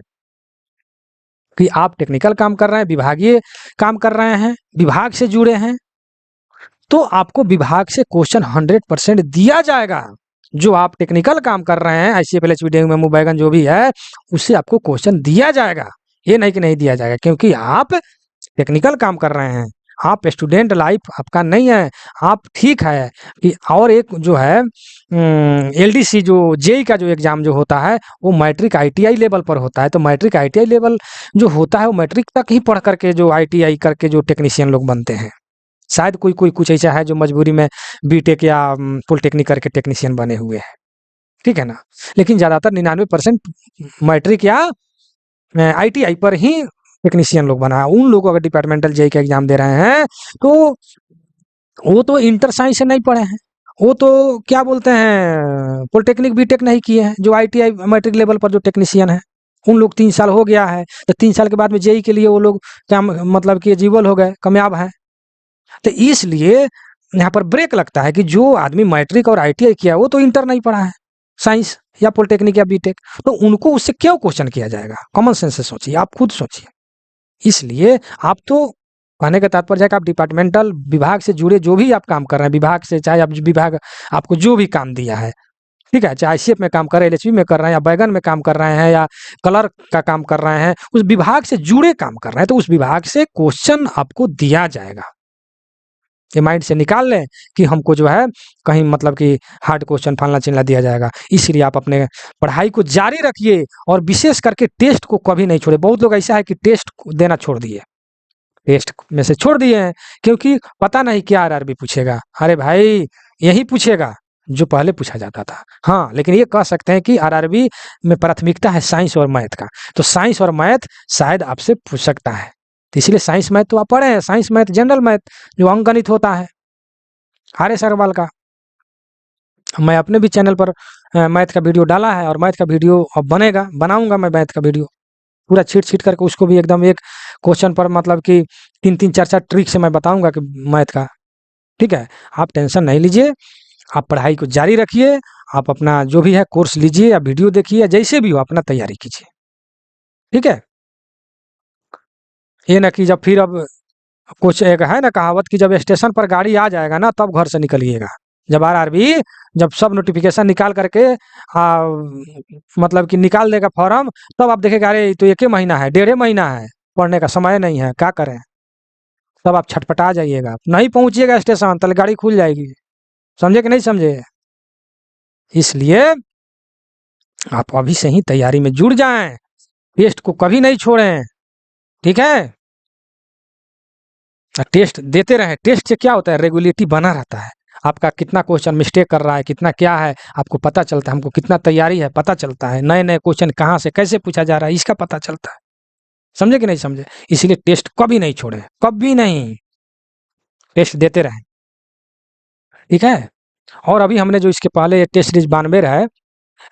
कि आप टेक्निकल काम कर रहे हैं, विभागीय काम कर रहे हैं, विभाग से जुड़े हैं, तो आपको विभाग से क्वेश्चन 100% दिया जाएगा। जो आप टेक्निकल काम कर रहे हैं, आईसीएफ एलएचबी डेमो मेमो बैगन जो भी है, उससे आपको क्वेश्चन दिया जाएगा, ये नहीं कि नहीं दिया जाएगा, क्योंकि आप टेक्निकल काम कर रहे हैं, आप स्टूडेंट लाइफ आपका नहीं है, आप ठीक है कि। और एक जो है एलडीसी जो जेई का जो एग्जाम जो होता है वो मैट्रिक आईटीआई लेवल पर होता है, तो मैट्रिक आईटीआई लेवल जो होता है वो मैट्रिक तक ही पढ़ करके जो आईटीआई करके जो टेक्नीशियन लोग बनते हैं। शायद कोई कोई कुछ ऐसा है जो मजबूरी में बीटेक या पॉलिटेक्निक करके टेक्नीशियन बने हुए हैं, ठीक है ना। लेकिन ज़्यादातर 99% मैट्रिक या आईटीआई पर ही टेक्नीशियन लोग बना है। उन लोगों अगर डिपार्टमेंटल जेई का एग्जाम दे रहे हैं तो वो तो इंटर साइंस से नहीं पढ़े हैं, वो तो क्या बोलते हैं पॉलिटेक्निक बीटेक नहीं किए हैं, जो आईटीआई मैट्रिक लेवल पर जो टेक्नीशियन है उन लोग 3 साल हो गया है, तो 3 साल के बाद में जेई के लिए वो लोग क्या मतलब कि एलिजिबल हो गए, कामयाब है। तो इसलिए यहाँ पर ब्रेक लगता है कि जो आदमी मैट्रिक और आईटीआई किया वो तो इंटर नहीं पढ़ा है, साइंस या पॉलिटेक्निक या बीटेक, तो उनको उससे क्यों क्वेश्चन किया जाएगा। कॉमन सेंस से सोचिए, आप खुद सोचिए। इसलिए आप तो कहने का तात्पर्य है कि आप डिपार्टमेंटल विभाग से जुड़े जो भी आप काम कर रहे हैं, विभाग से, चाहे आप विभाग आपको जो भी काम दिया है, ठीक है, चाहे आईसीएफ में काम कर रहे हैं, एलएचबी में कर रहे हैं, या बैगन में काम कर रहे हैं, या कलर का काम कर रहे हैं, उस विभाग से जुड़े काम कर रहे हैं, तो उस विभाग से क्वेश्चन आपको दिया जाएगा। ये माइंड से निकाल लें कि हमको जो है कहीं मतलब कि हार्ड क्वेश्चन फलना चिल्ला दिया जाएगा। इसलिए आप अपने पढ़ाई को जारी रखिए और विशेष करके टेस्ट को कभी नहीं छोड़े। बहुत लोग ऐसा है कि टेस्ट देना छोड़ दिए, टेस्ट में से छोड़ दिए हैं क्योंकि पता नहीं क्या आरआरबी पूछेगा। अरे भाई यही पूछेगा, जो पहले पूछा जाता था। हाँ, लेकिन ये कह सकते हैं कि आरआरबी में प्राथमिकता है साइंस और मैथ का, तो साइंस और मैथ शायद आपसे पूछ सकता है। तो इसलिए साइंस मैथ तो आप पढ़े हैं, साइंस मैथ जनरल मैथ जो अंकगणित होता है आर्य सरवाल का। मैं अपने भी चैनल पर मैथ का वीडियो डाला है और मैथ का वीडियो अब बनेगा, बनाऊंगा मैं मैथ का वीडियो पूरा छीट-छीट करके उसको भी एकदम एक क्वेश्चन पर मतलब कि 3-3 4-4 ट्रिक से मैं बताऊंगा कि मैथ का। ठीक है? आप टेंशन नहीं लीजिए, आप पढ़ाई को जारी रखिए, आप अपना जो भी है कोर्स लीजिए या वीडियो देखिए या जैसे भी हो अपना तैयारी कीजिए। ठीक है? ये ना कि जब फिर अब कुछ एक है ना कहावत कि जब स्टेशन पर गाड़ी आ जाएगा ना तब घर से निकलिएगा। जब आरआरबी जब सब नोटिफिकेशन निकाल करके मतलब कि निकाल देगा फॉर्म, तब आप देखेगा अरे ये तो 1 ही महीना है, 1.5 महीना है, पढ़ने का समय नहीं है, क्या करें? तब आप छटपटा जाइएगा, नहीं पहुँचिएगा स्टेशन तले गाड़ी खुल जाएगी। समझे कि नहीं समझे? इसलिए आप अभी से ही तैयारी में जुट जाएँ, टेस्ट को कभी नहीं छोड़ें, ठीक है? टेस्ट देते रहें, टेस्ट से क्या होता है रेगुलेरिटी बना रहता है। आपका कितना क्वेश्चन मिस्टेक कर रहा है, कितना क्या है, आपको पता चलता है, हमको कितना तैयारी है पता चलता है, नए-नए क्वेश्चन कहाँ से कैसे पूछा जा रहा है इसका पता चलता है। समझे कि नहीं समझे? इसीलिए टेस्ट कभी नहीं छोड़ें, कभी नहीं, टेस्ट देते रहें, ठीक है? और अभी हमने जो इसके पहले टेस्ट सीरीज 92 है,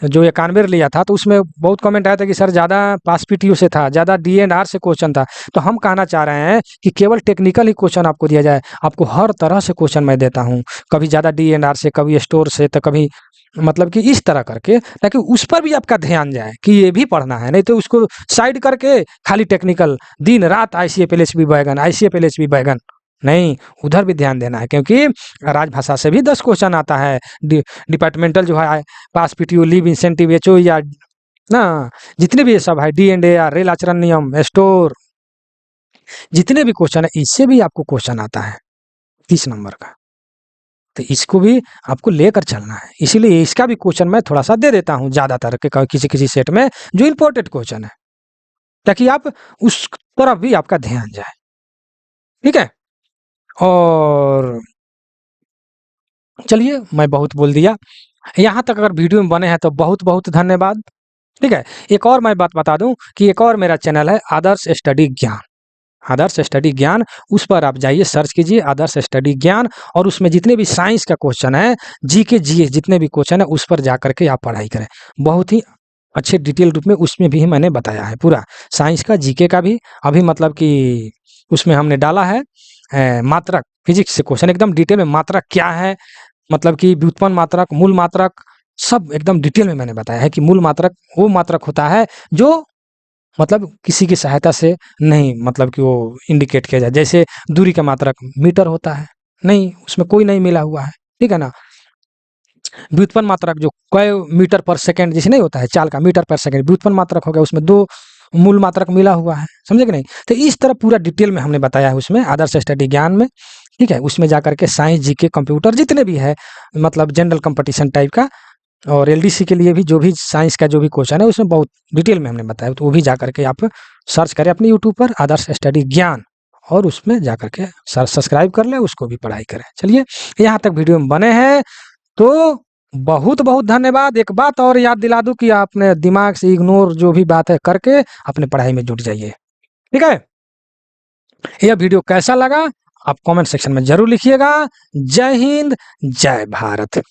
जो 91 लिया था तो उसमें बहुत कमेंट आया था कि सर ज़्यादा पास पीटीयू से था, ज़्यादा डी एंड आर से क्वेश्चन था। तो हम कहना चाह रहे हैं कि केवल टेक्निकल ही क्वेश्चन आपको दिया जाए, आपको हर तरह से क्वेश्चन मैं देता हूँ। कभी ज़्यादा डी एंड आर से, कभी स्टोर से, तो कभी मतलब कि इस तरह करके, ताकि उस पर भी आपका ध्यान जाए कि ये भी पढ़ना है, नहीं तो उसको साइड करके खाली टेक्निकल, दिन रात आईसीएफ एलएचबी बैगन, आईसीएफ एलएचबी बैगन, नहीं, उधर भी ध्यान देना है क्योंकि राजभाषा से भी 10 क्वेश्चन आता है। डिपार्टमेंटल जो है पास पीटीयू, लीव इंसेंटिव, एचओ या ना जितने भी ये सब है डी एंड ए, रेल आचरण नियम, स्टोर, जितने भी क्वेश्चन है इससे भी आपको क्वेश्चन आता है 30 नंबर का। तो इसको भी आपको लेकर चलना है, इसीलिए इसका भी क्वेश्चन मैं थोड़ा सा दे देता हूँ ज्यादातर के किसी किसी सेट में जो इम्पोर्टेंट क्वेश्चन है, ताकि आप उस तरफ भी आपका ध्यान जाए। ठीक है? और चलिए मैं बहुत बोल दिया, यहाँ तक अगर वीडियो में बने हैं तो बहुत बहुत धन्यवाद। ठीक है? एक और मैं बात बता दूं कि एक और मेरा चैनल है आदर्श स्टडी ज्ञान, आदर्श स्टडी ज्ञान, उस पर आप जाइए, सर्च कीजिए आदर्श स्टडी ज्ञान, और उसमें जितने भी साइंस का क्वेश्चन है, जीके जीएस जितने भी क्वेश्चन है उस पर जा करके आप पढ़ाई करें। बहुत ही अच्छे डिटेल रूप में उसमें भी मैंने बताया है पूरा, साइंस का, जीके का भी। अभी मतलब कि उसमें हमने डाला है मात्रक, फिजिक्स से क्वेश्चन एकदम डिटेल में, मात्रक क्या है, मतलब कि व्युत्पन्न मात्रक, मूल मात्रक, सब एकदम डिटेल में मैंने बताया है कि मूल मात्रक वो मात्रक होता है जो मतलब किसी की सहायता से नहीं, मतलब कि वो इंडिकेट किया जाए, जैसे दूरी का मात्रक मीटर होता है, नहीं उसमें कोई नहीं मिला हुआ है, ठीक है ना? व्युत्पन्न मात्रक जो कई मीटर पर सेकंड जैसे नहीं होता है चाल का, मीटर पर सेकंड व्युत्पन्न मात्रक हो गया, उसमें 2 मूल मात्रक मिला हुआ है, समझे कि नहीं? तो इस तरह पूरा डिटेल में हमने बताया है उसमें आदर्श स्टडी ज्ञान में, ठीक है? उसमें जाकर के साइंस, जीके, कंप्यूटर जितने भी है, मतलब जनरल कंपटीशन टाइप का, और एलडीसी के लिए भी जो भी साइंस का जो भी क्वेश्चन है उसमें बहुत डिटेल में हमने बताया, तो वो भी जा करके आप सर्च करें अपने यूट्यूब पर आदर्श स्टडी ज्ञान, और उसमें जा करके सब्सक्राइब कर लें, उसको भी पढ़ाई करें। चलिए, यहाँ तक वीडियो में बने हैं तो बहुत बहुत धन्यवाद। एक बात और याद दिला दूं कि आपने दिमाग से इग्नोर जो भी बात है करके अपने पढ़ाई में जुट जाइए, ठीक है? यह वीडियो कैसा लगा आप कमेंट सेक्शन में जरूर लिखिएगा। जय हिंद, जय भारत।